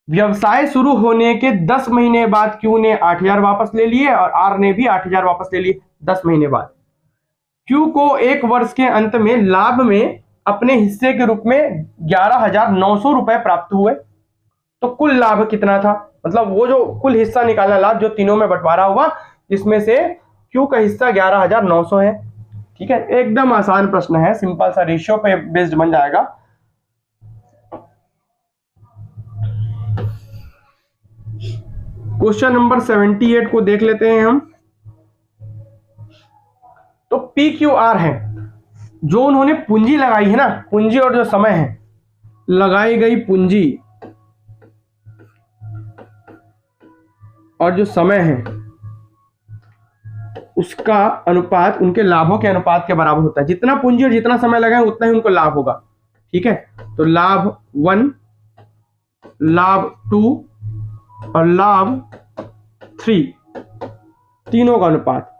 व्यवसाय शुरू होने के 10 महीने बाद क्यू ने 8,000 वापस ले लिए और आर ने भी 8,000 वापस ले लिए 10 महीने बाद। क्यू को 1 वर्ष के अंत में लाभ में अपने हिस्से के रूप में 11,900 रुपए प्राप्त हुए। तो कुल लाभ कितना था? मतलब वो जो कुल हिस्सा निकाला लाभ जो तीनों में बंटवारा हुआ, जिसमें से क्यू का हिस्सा 11,900 है। ठीक है, एकदम आसान प्रश्न है, सिंपल सा रेशियो पे बेस्ड बन जाएगा। क्वेश्चन नंबर 78 को देख लेते हैं हम। तो पी क्यू आर है, जो उन्होंने पूंजी लगाई है ना, पूंजी और जो समय है, लगाई गई पूंजी और जो समय है उसका अनुपात उनके लाभों के अनुपात के बराबर होता है। जितना पूंजी और जितना समय लगाए उतना ही उनको लाभ होगा। ठीक है, तो लाभ 1, लाभ 2 और लाभ 3 तीनों का अनुपात।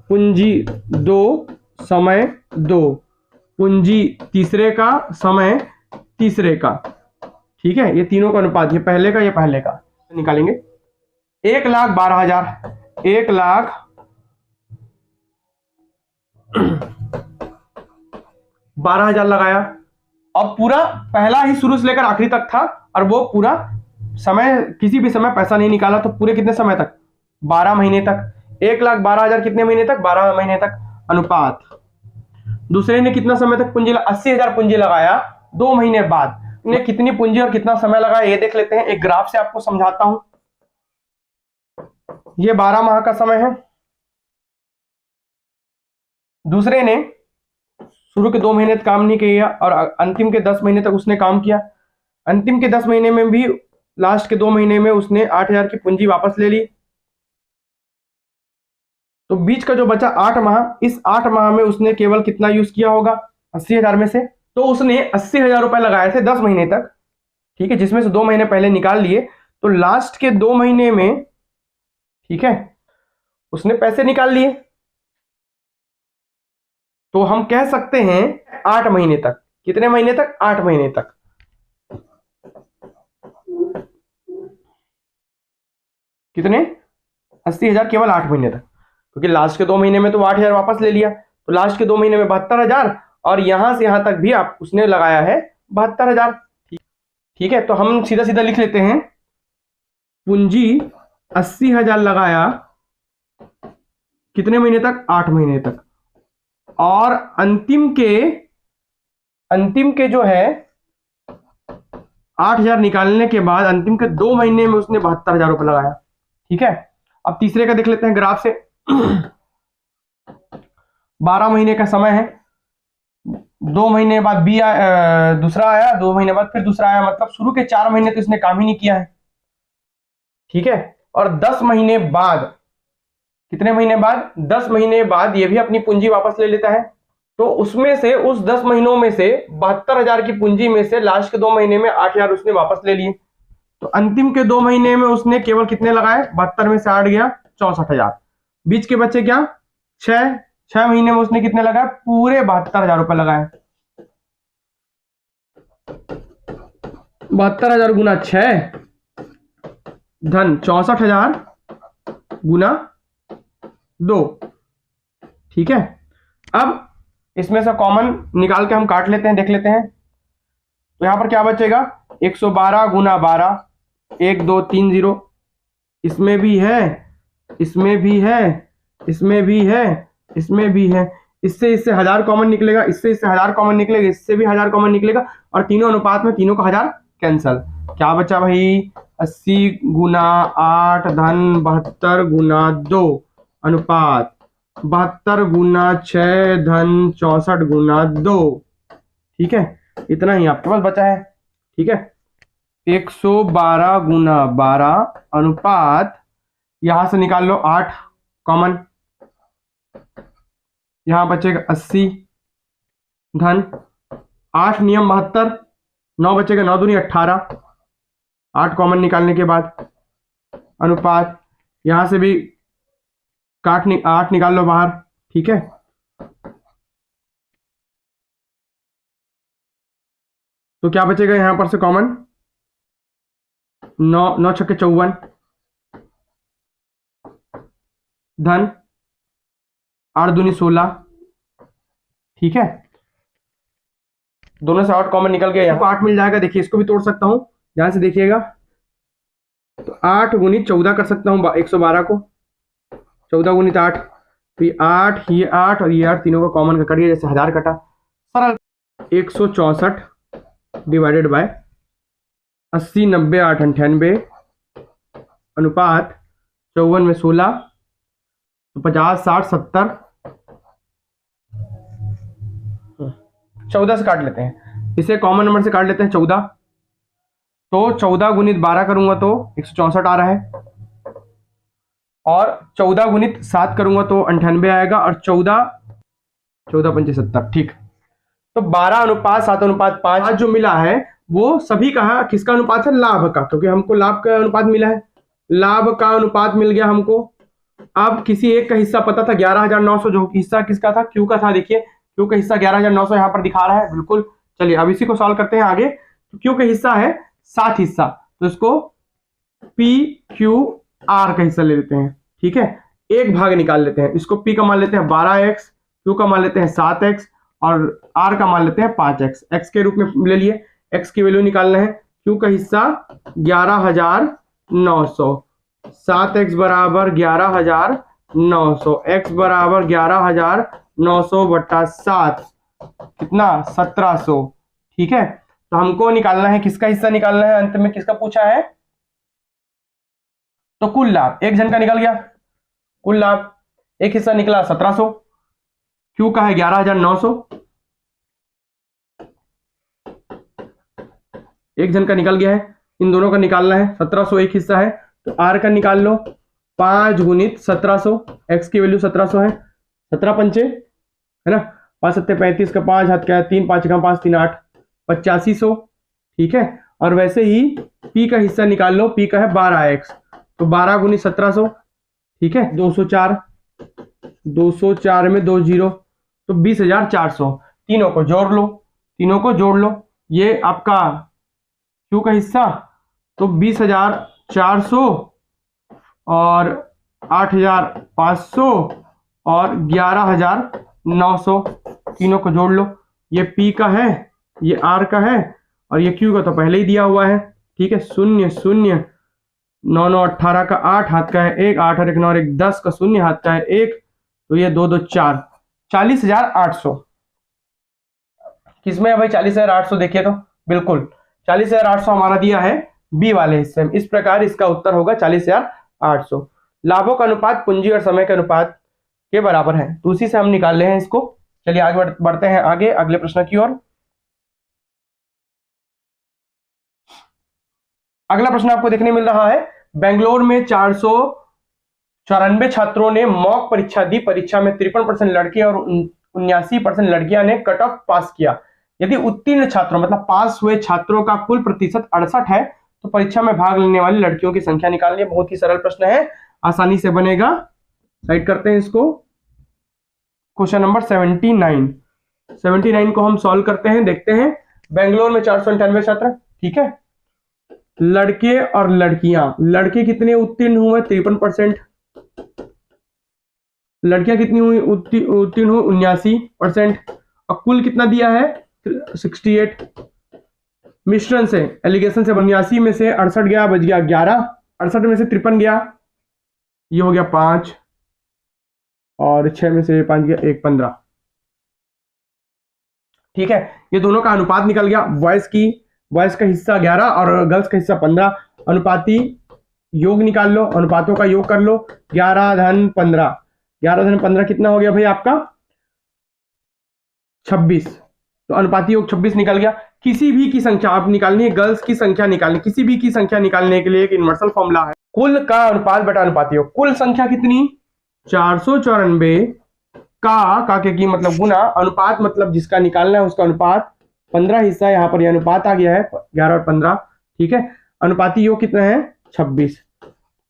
पूंजी 2 समय 2, पूंजी तीसरे का समय तीसरे का। ठीक है, ये तीनों का अनुपात, ये पहले का ये पहले का निकालेंगे। 1,12,000 1,12,000 लगाया। अब पूरा पहला ही शुरू से लेकर आखिरी तक था और वो पूरा समय किसी भी समय पैसा नहीं निकाला। तो पूरे कितने समय तक? 12 महीने तक। 1,12,000 कितने महीने तक? 12 महीने तक। अनुपात दूसरे ने कितना समय तक पूंजी 80,000 पूंजी लगाया 2 महीने बाद। ने कितनी पूंजी और कितना समय लगाया ये देख लेते हैं। एक ग्राफ से आपको समझाता हूं। ये 12 माह का समय है। दूसरे ने शुरू के 2 महीने तक काम नहीं किया और अंतिम के 10 महीने तक उसने काम किया। अंतिम के 10 महीने में भी लास्ट के 2 महीने में उसने 8,000 की पूंजी वापस ले ली। तो बीच का जो बचा 8 माह, इस 8 माह में उसने केवल कितना यूज किया होगा? 80,000 में से। तो उसने 80,000 रुपए लगाए थे 10 महीने तक। ठीक है, जिसमें से 2 महीने पहले निकाल लिए। तो लास्ट के 2 महीने में, ठीक है, उसने पैसे निकाल लिए। तो हम कह सकते हैं 8 महीने तक। कितने महीने तक? 8 महीने तक। कितने? 80,000 केवल 8 महीने तक, क्योंकि लास्ट के 2 महीने में तो 8,000 वापस ले लिया। तो लास्ट के 2 महीने में 72,000 और यहां से यहां तक भी आप उसने लगाया है 72,000। ठीक है, तो हम सीधा सीधा लिख लेते हैं। पूंजी 80,000 लगाया कितने महीने तक? 8 महीने तक। और अंतिम के जो है 8,000 निकालने के बाद अंतिम के 2 महीने में उसने 72,000 रुपए लगाया। ठीक है, अब तीसरे का देख लेते हैं ग्राफ से। 12 महीने का समय है। 2 महीने बाद बी दूसरा आया, 2 महीने बाद फिर दूसरा आया। मतलब शुरू के 4 महीने तो इसने काम ही नहीं किया है। ठीक है, और 10 महीने बाद, कितने महीने बाद? 10 महीने बाद ये भी अपनी पूंजी वापस ले लेता है। तो उसमें से, उस 10 महीनों में से 72,000 की पूंजी में से लास्ट के 2 महीने में 8,000 उसने वापस ले लिए। तो अंतिम के 2 महीने में उसने केवल कितने लगाए, 72 में से 8 गया 64,000। बीच के बच्चे क्या, 6 महीने में उसने कितने लगाए, पूरे 72,000 रुपए लगाए। 72,000 गुना 6 धन 64,000 गुना 2। ठीक है, अब इसमें से कॉमन निकाल के हम काट लेते हैं, देख लेते हैं। तो यहां पर क्या बचेगा, 112 गुना 12, 1 2 3 0, इसमें भी है, इसमें भी है, इसमें भी है, इसमें भी है। इससे 1000 कॉमन निकलेगा, इससे 1000 कॉमन निकलेगा, इससे भी 1000 कॉमन निकलेगा, और तीनों अनुपात में तीनों का 1000 कैंसल। क्या बचा भाई, 80 गुना 8 धन 72 गुना 2 अनुपात 72 गुना 6 धन 64 गुना 2। ठीक है, इतना ही आपके पास बचा है। ठीक है, 112 गुना 12 अनुपात, यहां से निकाल लो 8 कॉमन, यहां बचेगा 80 धन 8 नियम 72, 9 बचेगा, 9 दूनी 18, 8 कॉमन निकालने के बाद अनुपात, यहां से भी 8 निकाल लो बाहर। ठीक है, तो क्या बचेगा यहां पर से कॉमन, 9 छक्के 54 धन 8 दूनी 16। ठीक है, दोनों से 8 कॉमन निकल गया, यहाँ 8 मिल जाएगा। देखिए इसको भी तोड़ सकता हूं, ध्यान से देखिएगा। तो 8 गुनी 14 कर सकता हूं 112 को, 14 गुनी 8, तो ये 8, ये 8 और ये 8, तीनों को कॉमन का करिए, जैसे 1000 कटा, सरल। 164 डिवाइडेड बाय 80 90 8 98 अनुपात 54 में 16, तो 50 60 70, 14 से काट लेते हैं, इसे कॉमन नंबर से काट लेते हैं 14। तो 14 गुणित 12 करूंगा तो 164 आ रहा है, और 14 गुणित 7 करूंगा तो 98 आएगा, और 14 पंचे 70। ठीक, तो 12 अनुपात 7 अनुपात 5 जो मिला है वो सभी का किसका अनुपात है, लाभ का, क्योंकि हमको लाभ का अनुपात मिला है, लाभ का अनुपात मिल गया हमको। अब किसी एक का हिस्सा पता था 11,900, जो हिस्सा किसका था, क्यू का था। देखिए क्यू का हिस्सा 11,900 यहाँ पर दिखा रहा है, बिल्कुल। चलिए अब इसी को सॉल्व करते हैं आगे। तो क्यू का हिस्सा है 7 हिस्सा, तो इसको पी क्यू आर का हिस्सा ले लेते हैं। ठीक है, एक भाग निकाल लेते हैं, इसको पी का मान लेते हैं 12x, क्यू का मान लेते हैं 7x, और आर का मान लेते हैं 5x, x के रूप में ले लिए। x की वैल्यू निकालना है, क्यू का हिस्सा 11,900, 7x बराबर 11,900, x बराबर 11,900 बटा 7, कितना 1700। ठीक है, तो हमको निकालना है, किसका हिस्सा निकालना है, अंत में किसका पूछा है, तो कुल लाभ एक जन का निकल गया, कुल लाभ एक हिस्सा निकला 1700, क्यू का है 11,900, एक जन का निकल गया है, इन दोनों का निकालना है, 1700 एक हिस्सा है, तो आर का निकाल लो, 5 गुणित 1700, एक्स की वैल्यू 1700 है, 17 पंचे है ना, 5 सत्ते 35 का 5 हाथ क्या है 3, 5 का 5 3 8, 8500। ठीक है, और वैसे ही पी का हिस्सा निकाल लो, पी का है 12x, तो 12 गुनी 1700। ठीक है, 204 में 2 जीरो, तो 20,400। तीनों को जोड़ लो, तीनों को जोड़ लो, ये आपका क्यू का हिस्सा तो 20,400 और 8,500 और 11,900, तीनों को जोड़ लो। ये पी का है, ये आर का है, और ये क्यू का तो पहले ही दिया हुआ है। ठीक है, 0 0 9 9 18 का 8 हाथ का है 1, 8 और 1 9 और 1 10 का 0 हाथ का है 1, तो ये 2 2 4, 40,800। किसमें है भाई 40,800, देखिए तो बिल्कुल 40,800 हमारा दिया है बी वाले हिस्से में। इस प्रकार इसका उत्तर होगा 40,800। लाभों का अनुपात पूंजी और समय के अनुपात के बराबर है, तो उसी से हम निकाल रहे हैं इसको। चलिए आगे बढ़ते हैं आगे अगले प्रश्न की ओर। अगला प्रश्न आपको देखने मिल रहा है, बेंगलोर में 494 छात्रों ने मॉक परीक्षा दी। परीक्षा में 53% लड़के और 79% लड़कियां ने कट ऑफ पास किया। यदि उत्तीर्ण छात्रों मतलब पास हुए छात्रों का कुल प्रतिशत 68 है तो परीक्षा में भाग लेने वाली लड़कियों की संख्या निकालनी है। बहुत ही सरल प्रश्न है, आसानी से बनेगा। साइड करते हैं इसको। क्वेश्चन नंबर 79 को हम सॉल्व करते हैं, देखते हैं। बेंगलोर में 498 छात्र, ठीक है। लड़के और लड़कियां, लड़के कितने उत्तीर्ण हुए? 53%। लड़कियां कितनी हुई उत्तीर्ण हुई? 79%। और कुल कितना दिया है? 68। मिश्रण से, एलिगेशन से 89 में से 68 गया, बच गया 11। 68 में से 53 गया, ये हो गया 5, और 6 में से 5 गया 1, 15। ठीक है, ये दोनों का अनुपात निकल गया। बॉयज का हिस्सा 11 और गर्ल्स का हिस्सा 15। अनुपाती योग निकाल लो, अनुपातों का योग कर लो। 11 धन 15, 11 धन 15 कितना हो गया भाई आपका? 26। तो अनुपाती योग 26 निकल गया। किसी भी की संख्या आप निकालनी है, गर्ल्स की संख्या निकालनी, किसी भी की संख्या निकालने के लिए एक यूनिवर्सल फॉर्मूला है, कुल का अनुपात बटा अनुपाती योग। कुल संख्या कितनी? 494 का की मतलब गुना अनुपात, मतलब जिसका निकालना है उसका अनुपात। 15 हिस्सा यहाँ पर, यह अनुपात आ गया है 11 और 15, ठीक है। अनुपाती योग कितना है? 26।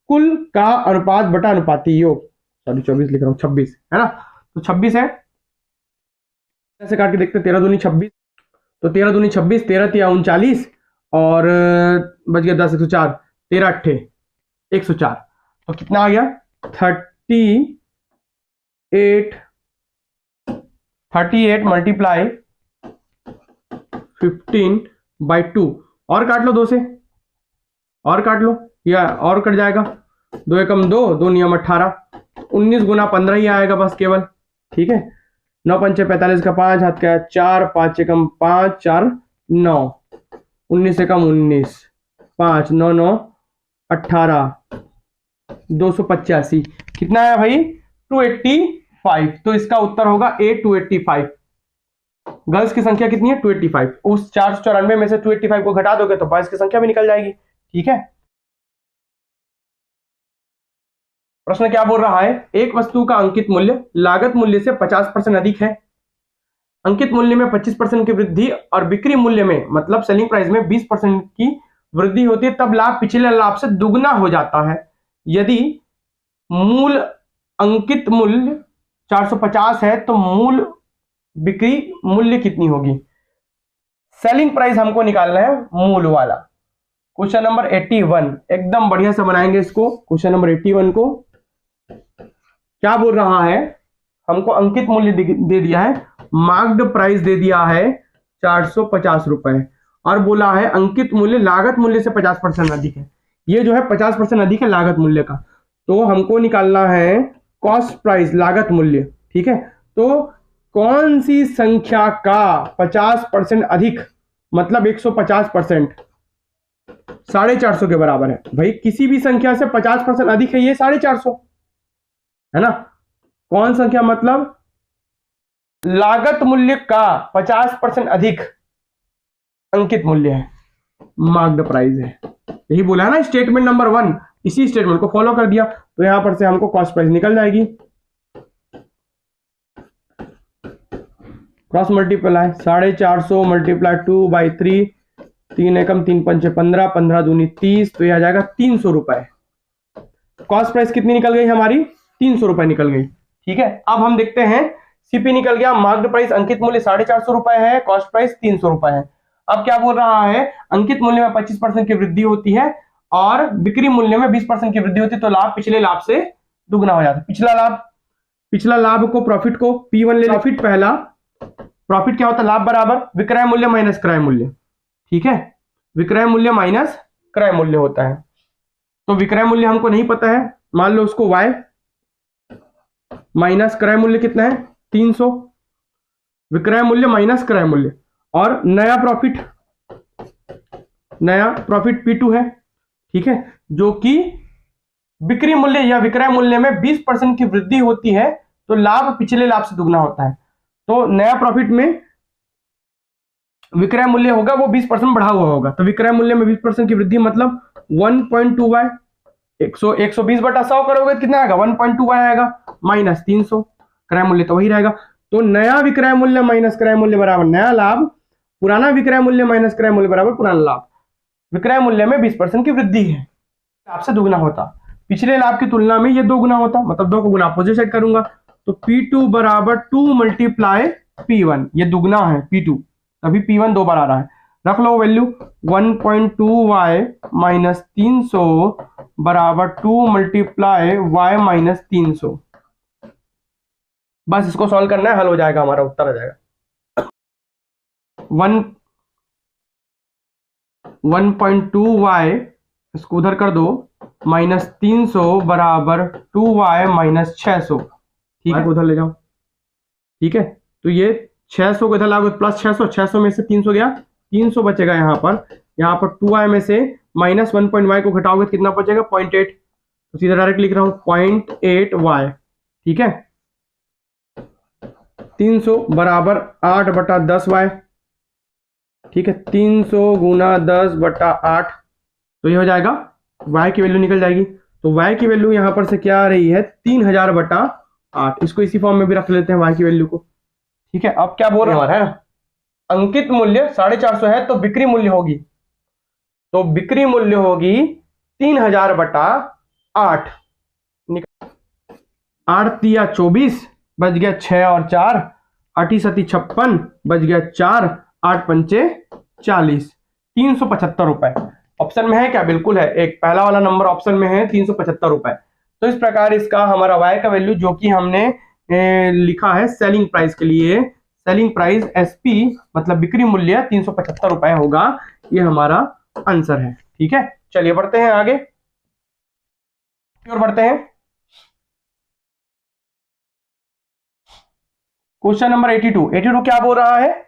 कुल का अनुपात बटा अनुपाती योग, सॉरी 24 लिख रहा हूँ, 26 है ना। तो 26 है, ऐसे काट के देखते हैं। 13 दूनी 26, तो 13 दूनी 26, 13 तिया 39, और बच गया 10, 104, 13 अट्ठे 104। तो कितना आ गया? 38 मल्टीप्लाई 15/2। और काट लो 2 से, और काट लो, या और कट जाएगा। 2 एकम 2, 2 नियम 18, 19 गुना 15 ही आएगा बस केवल, ठीक है। 9 पंचे 45 का 5, हाथ का 4, 5 एकम 5, 4 9, 19 एकम 19, 5 9 9 18, 285। कितना है भाई? 285। तो इसका उत्तर होगा A 285। गर्ल्स की संख्या कितनी है? 285। उस 494 में से 285 को घटा दोगे तो बॉयज की संख्या भी निकल जाएगी, ठीक है। प्रश्न क्या बोल रहा है? एक वस्तु का अंकित मूल्य लागत मूल्य से 50% अधिक है। अंकित मूल्य में 25% की वृद्धि और बिक्री मूल्य में, मतलब सेलिंग प्राइस में 20% की वृद्धि होती है, तब लाभ पिछले लाभ से दुगना हो जाता है। यदि मूल अंकित मूल्य 450 है तो मूल बिक्री मूल्य कितनी होगी? सेलिंग प्राइस हमको निकालना है, मूल वाला। क्वेश्चन नंबर 81 एकदम बढ़िया से बनाएंगे इसको। क्वेश्चन नंबर 81 को क्या बोल रहा है? हमको अंकित मूल्य दे दिया है, मार्क्ड प्राइस दे दिया है 450 रुपए, और बोला है अंकित मूल्य लागत मूल्य से 50% अधिक है। ये जो है 50% अधिक है लागत मूल्य का, तो हमको निकालना है कॉस्ट प्राइस, लागत मूल्य, ठीक है। तो कौन सी संख्या का 50% अधिक, मतलब 150%, 450 के बराबर है। भाई किसी भी संख्या से 50% अधिक है, ये 450 है ना। कौन संख्या? मतलब लागत मूल्य का 50% अधिक अंकित मूल्य है, मार्क्ड प्राइस है। यही बोला है ना स्टेटमेंट नंबर 1, इसी स्टेटमेंट को फॉलो कर दिया, तो यहां पर से हमको कॉस्ट प्राइस निकल जाएगी। क्रॉस मल्टीप्लाई 450 मल्टीप्लाई 2/3, 3 एकम 3 पंचे 15, 15 दूनी 30, तो यह आ जाएगा 300 रुपए। कॉस्ट प्राइस कितनी निकल गई हमारी? 300 रुपए निकल गई, ठीक है। अब हम देखते हैं, सीपी निकल गया, मार्क्ड प्राइस अंकित मूल्य 450 रुपए है, कॉस्ट प्राइस 300 रुपए है। अब क्या बोल रहा है? अंकित मूल्य में 25% की वृद्धि होती है और बिक्री मूल्य में 20% की वृद्धि होती है, तो लाभ पिछले लाभ से दुगना हो जाता है। पिछला लाभ को, प्रॉफिट को P1 ले, प्रॉफिट पहला, प्रॉफिट क्या होता है? लाभ बराबर विक्रय मूल्य माइनस क्रय मूल्य, ठीक है। विक्रय मूल्य माइनस क्रय मूल्य होता है। तो विक्रय मूल्य हमको नहीं पता है, मान लो उसको Y, माइनस क्रय मूल्य कितना है? 300। विक्रय मूल्य माइनस क्रय मूल्य, और नया प्रॉफिट P2 है, ठीक है, जो कि बिक्री मूल्य या विक्रय मूल्य में 20% की वृद्धि होती है, तो लाभ पिछले लाभ से दुगना होता है। तो नया प्रॉफिट में विक्रय मूल्य होगा वो 20% बढ़ा हुआ होगा, तो विक्रय मूल्य में 20% की वृद्धि मतलब 1.2y, 120/100 करोगे कितना आएगा? 1.2y आएगा, माइनस 300, क्रय मूल्य तो वही रहेगा। तो नया विक्रय मूल्य माइनस क्रय मूल्य बराबर नया लाभ, पुराना विक्रय मूल्य माइनस क्रय मूल्य बराबर पुराना लाभ। विक्रय मूल्य में 20% की वृद्धि है, आपसे दुगना होता। पिछले लाभ की तुलना में ये 2 गुना होता, मतलब 2 को गुना अपोजिट साइड करूंगा तो P2 बराबर 2 मल्टीप्लाई P1, ये दुगना है P2, तभी P1 2 बार आ रहा है। रख लो वैल्यू 1.2y माइनस 300 बराबर 2 मल्टीप्लाई y माइनस 300। बस इसको सॉल्व करना है, हल हो जाएगा, हमारा उत्तर आ जाएगा 1.2y, इसको उधर कर दो, माइनस 300 बराबर 2y माइनस 600। ठीक है, उधर ले जाओ। ठीक है, तो ये 600 को इधर लागू प्लस 600 में से 300 गया, 300 बचेगा यहाँ पर 2y में से माइनस 1.y को घटाओगे कितना बचेगा 0.8, तो सीधा डायरेक्ट लिख रहा हूं 0.8y। ठीक है, 300 बराबर 8/10y। ठीक है, 300 गुना 10/8, तो ये हो जाएगा, y की वैल्यू निकल जाएगी। तो y की वैल्यू यहां पर से क्या आ रही है 3000/8। इसको इसी फॉर्म में भी रख लेते हैं y की वैल्यू को। ठीक है, अब क्या बोल रहा है, अंकित मूल्य 450 है तो बिक्री मूल्य होगी, तो बिक्री मूल्य होगी 3000/8। 8 तिया 24, बच गया 6 और 4, 8 सती 56, बच गया 4, 8 पंचे 40, 375 रुपए। ऑप्शन में है क्या? बिल्कुल है, एक पहला वाला नंबर ऑप्शन में है 375 रुपए। तो इस प्रकार इसका हमारा y का वैल्यू जो कि हमने लिखा है सेलिंग प्राइस के लिए, सेलिंग प्राइस SP मतलब बिक्री मूल्य 375 रुपए होगा, ये हमारा आंसर है। ठीक है, चलिए बढ़ते हैं आगे और बढ़ते हैं क्वेश्चन नंबर 82 क्या बोल रहा है,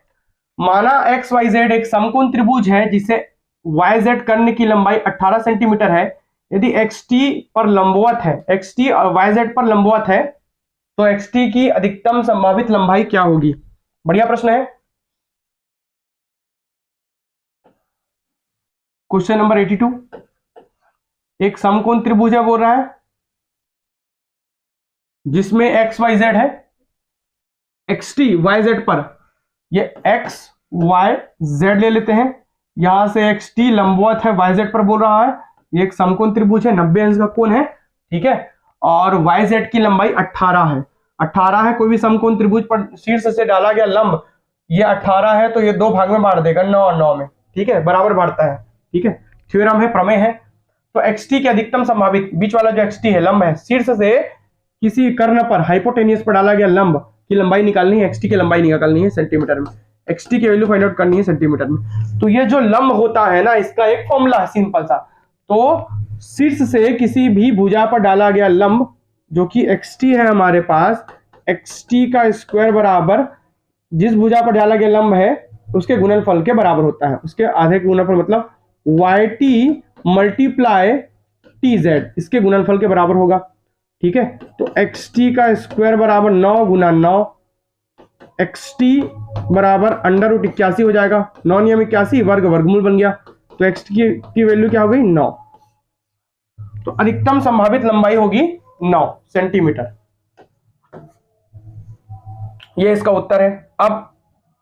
माना XYZ एक समकोण त्रिभुज है जिसे YZ कर्ण की लंबाई 18 सेंटीमीटर है। यदि XT पर लंबवत है, XT और YZ पर लंबवत है, तो XT की अधिकतम संभावित लंबाई क्या होगी? बढ़िया प्रश्न है। क्वेश्चन नंबर 82, एक समकोण त्रिभुज है बोल रहा है जिसमें XYZ है, XT YZ पर, ये XYZ ले लेते हैं, यहां से XT लंबवत है YZ पर बोल रहा है, ये एक समकोण त्रिभुज है, 90 अंश का कोण है। ठीक है, और YZ की लंबाई 18 है, 18 है, कोई भी समकोण त्रिभुज पर शीर्ष से डाला गया लंब ये 18 है, तो ये 2 भाग में बांट देगा, 9 और 9 में। ठीक है, बराबर बांटता है। ठीक है, थ्योरम है, प्रमेय है। तो XT की अधिकतम संभावित, बीच वाला जो XT है लंब है, शीर्ष से किसी कर्ण पर हाइपोटेनियस पर डाला गया लंब की लंबाई निकालनी है, XT की लंबाई निकालनी है सेंटीमीटर में, XT की वैल्यू फाइंड आउट करनी है सेंटीमीटर में। तो ये जो लंब होता है ना, इसका एक फॉर्मूला है सिंपल सा। तो शीर्ष से किसी भी भुजा पर डाला गया लंब जो कि XT है हमारे पास, XT का स्क्वायर बराबर जिस भुजा पर डाला गया लंब है उसके गुणनफल के बराबर होता है, उसके आधे के गुणनफल मतलब YT मल्टीप्लाई TZ, इसके गुणनफल के बराबर होगा। ठीक है, तो XT का स्क्वायर बराबर 9 गुना 9, XT बराबर √81 हो जाएगा, 9 नियम 81, वर्गमूल बन गया, तो XT की वैल्यू क्या हो गई 9। तो अधिकतम संभावित लंबाई होगी 9 सेंटीमीटर, ये इसका उत्तर है। अब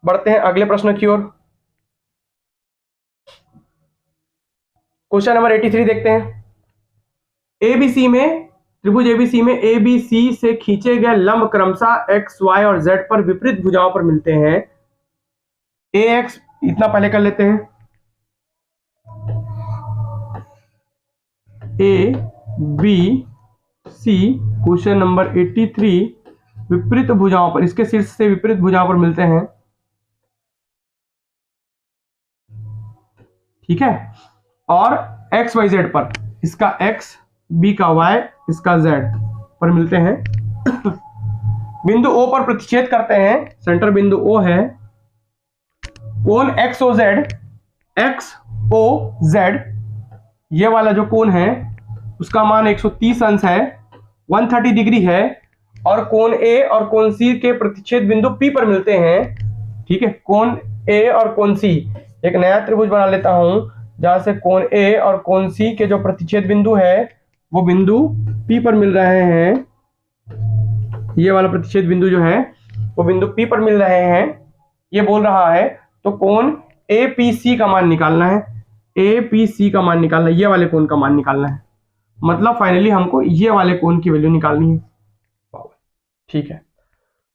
बढ़ते हैं अगले प्रश्न की ओर। क्वेश्चन नंबर 83 देखते हैं। ABC में, त्रिभुज ABC में ABC से खींचे गए लंब क्रमशः X, Y और Z पर विपरीत भुजाओं पर मिलते हैं। AX इतना पहले कर लेते हैं, ABC क्वेश्चन नंबर 83 विपरीत भुजाओं पर, इसके शीर्ष से विपरीत भुजाओं पर मिलते हैं। ठीक है, और XYZ पर, इसका X, B का Y, इसका Z पर मिलते हैं। बिंदु O पर प्रतिच्छेद करते हैं, सेंटर बिंदु O है, कोण XOZ, ये वाला जो कोण है उसका मान 130 अंश है, 130 डिग्री है, और कोण A और कोण C के प्रतिच्छेद बिंदु P पर मिलते हैं। ठीक है, कोण A और कोण C, एक नया त्रिभुज बना लेता हूं जहां से कोण A और कोण C के जो प्रतिच्छेद बिंदु है वो बिंदु P पर मिल रहे हैं, ये वाला प्रतिच्छेद बिंदु जो है वो बिंदु P पर मिल रहे हैं, ये बोल रहा है। तो कोण APC का मान निकालना है। ए पी सी का मान निकालना है, ये वाले कोण का मान निकालना है, मतलब फाइनली हमको ये वाले कोण की वैल्यू निकालनी है। ठीक है,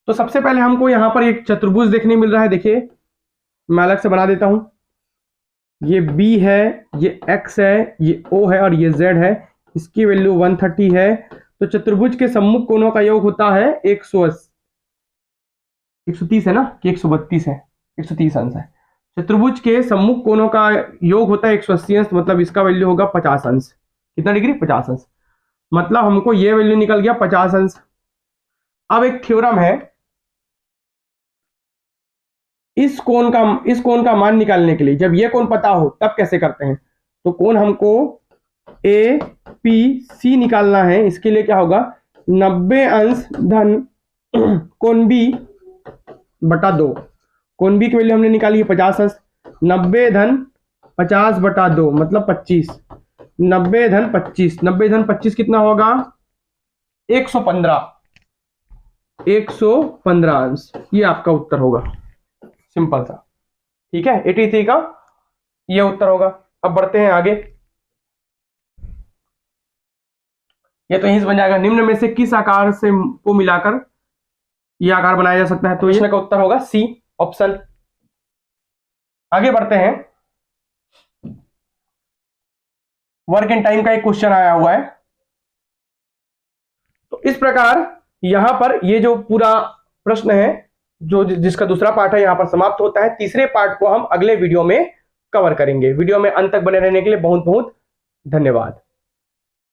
तो सबसे पहले हमको यहां पर एक चतुर्भुज देखने मिल रहा है। देखिए मैं अलग से बना देता हूं, ये बी है, ये एक्स है, ये ओ है और ये जेड है, इसकी वैल्यू 130 है। तो चतुर्भुज के सम्मुख कोणों का योग होता है 130 है ना, कि 132 है, 130 अंश है। चतुर्भुज के सम्मुख कोणों का योग होता है 180 अंश, मतलब इसका वैल्यू होगा 50 अंश। कितना डिग्री? 50 अंश, मतलब हमको ये वैल्यू निकल गया 50 अंश। अब एक थ्योरम है, इस कोण का मान निकालने के लिए, जब ये कोण पता हो तब कैसे करते हैं, तो कोण हमको ए पी सी निकालना है। इसके लिए क्या होगा, 90 अंश धन कोण बी बटा 2। कोण बी की वैल्यू हमने निकाली है 50 अंश, 90 धन 50 बटा 2 मतलब 25, 90 धन 25, 90 धन 25 कितना होगा, 115, 115 अंश। ये आपका उत्तर होगा, सिंपल सा। ठीक है, 83 का ये उत्तर होगा। अब बढ़ते हैं आगे, ये तो यहीं से बन जाएगा, निम्न में से किस आकार से को मिलाकर ये आकार बनाया जा सकता है, तो इसमें का उत्तर होगा सी ऑप्शन। आगे बढ़ते हैं, वर्क एंड टाइम का एक क्वेश्चन आया हुआ है। तो इस प्रकार यहां पर ये जो पूरा प्रश्न है, जो जिसका दूसरा पार्ट है, यहां पर समाप्त होता है। तीसरे पार्ट को हम अगले वीडियो में कवर करेंगे। वीडियो में अंत तक बने रहने के लिए बहुत बहुत धन्यवाद।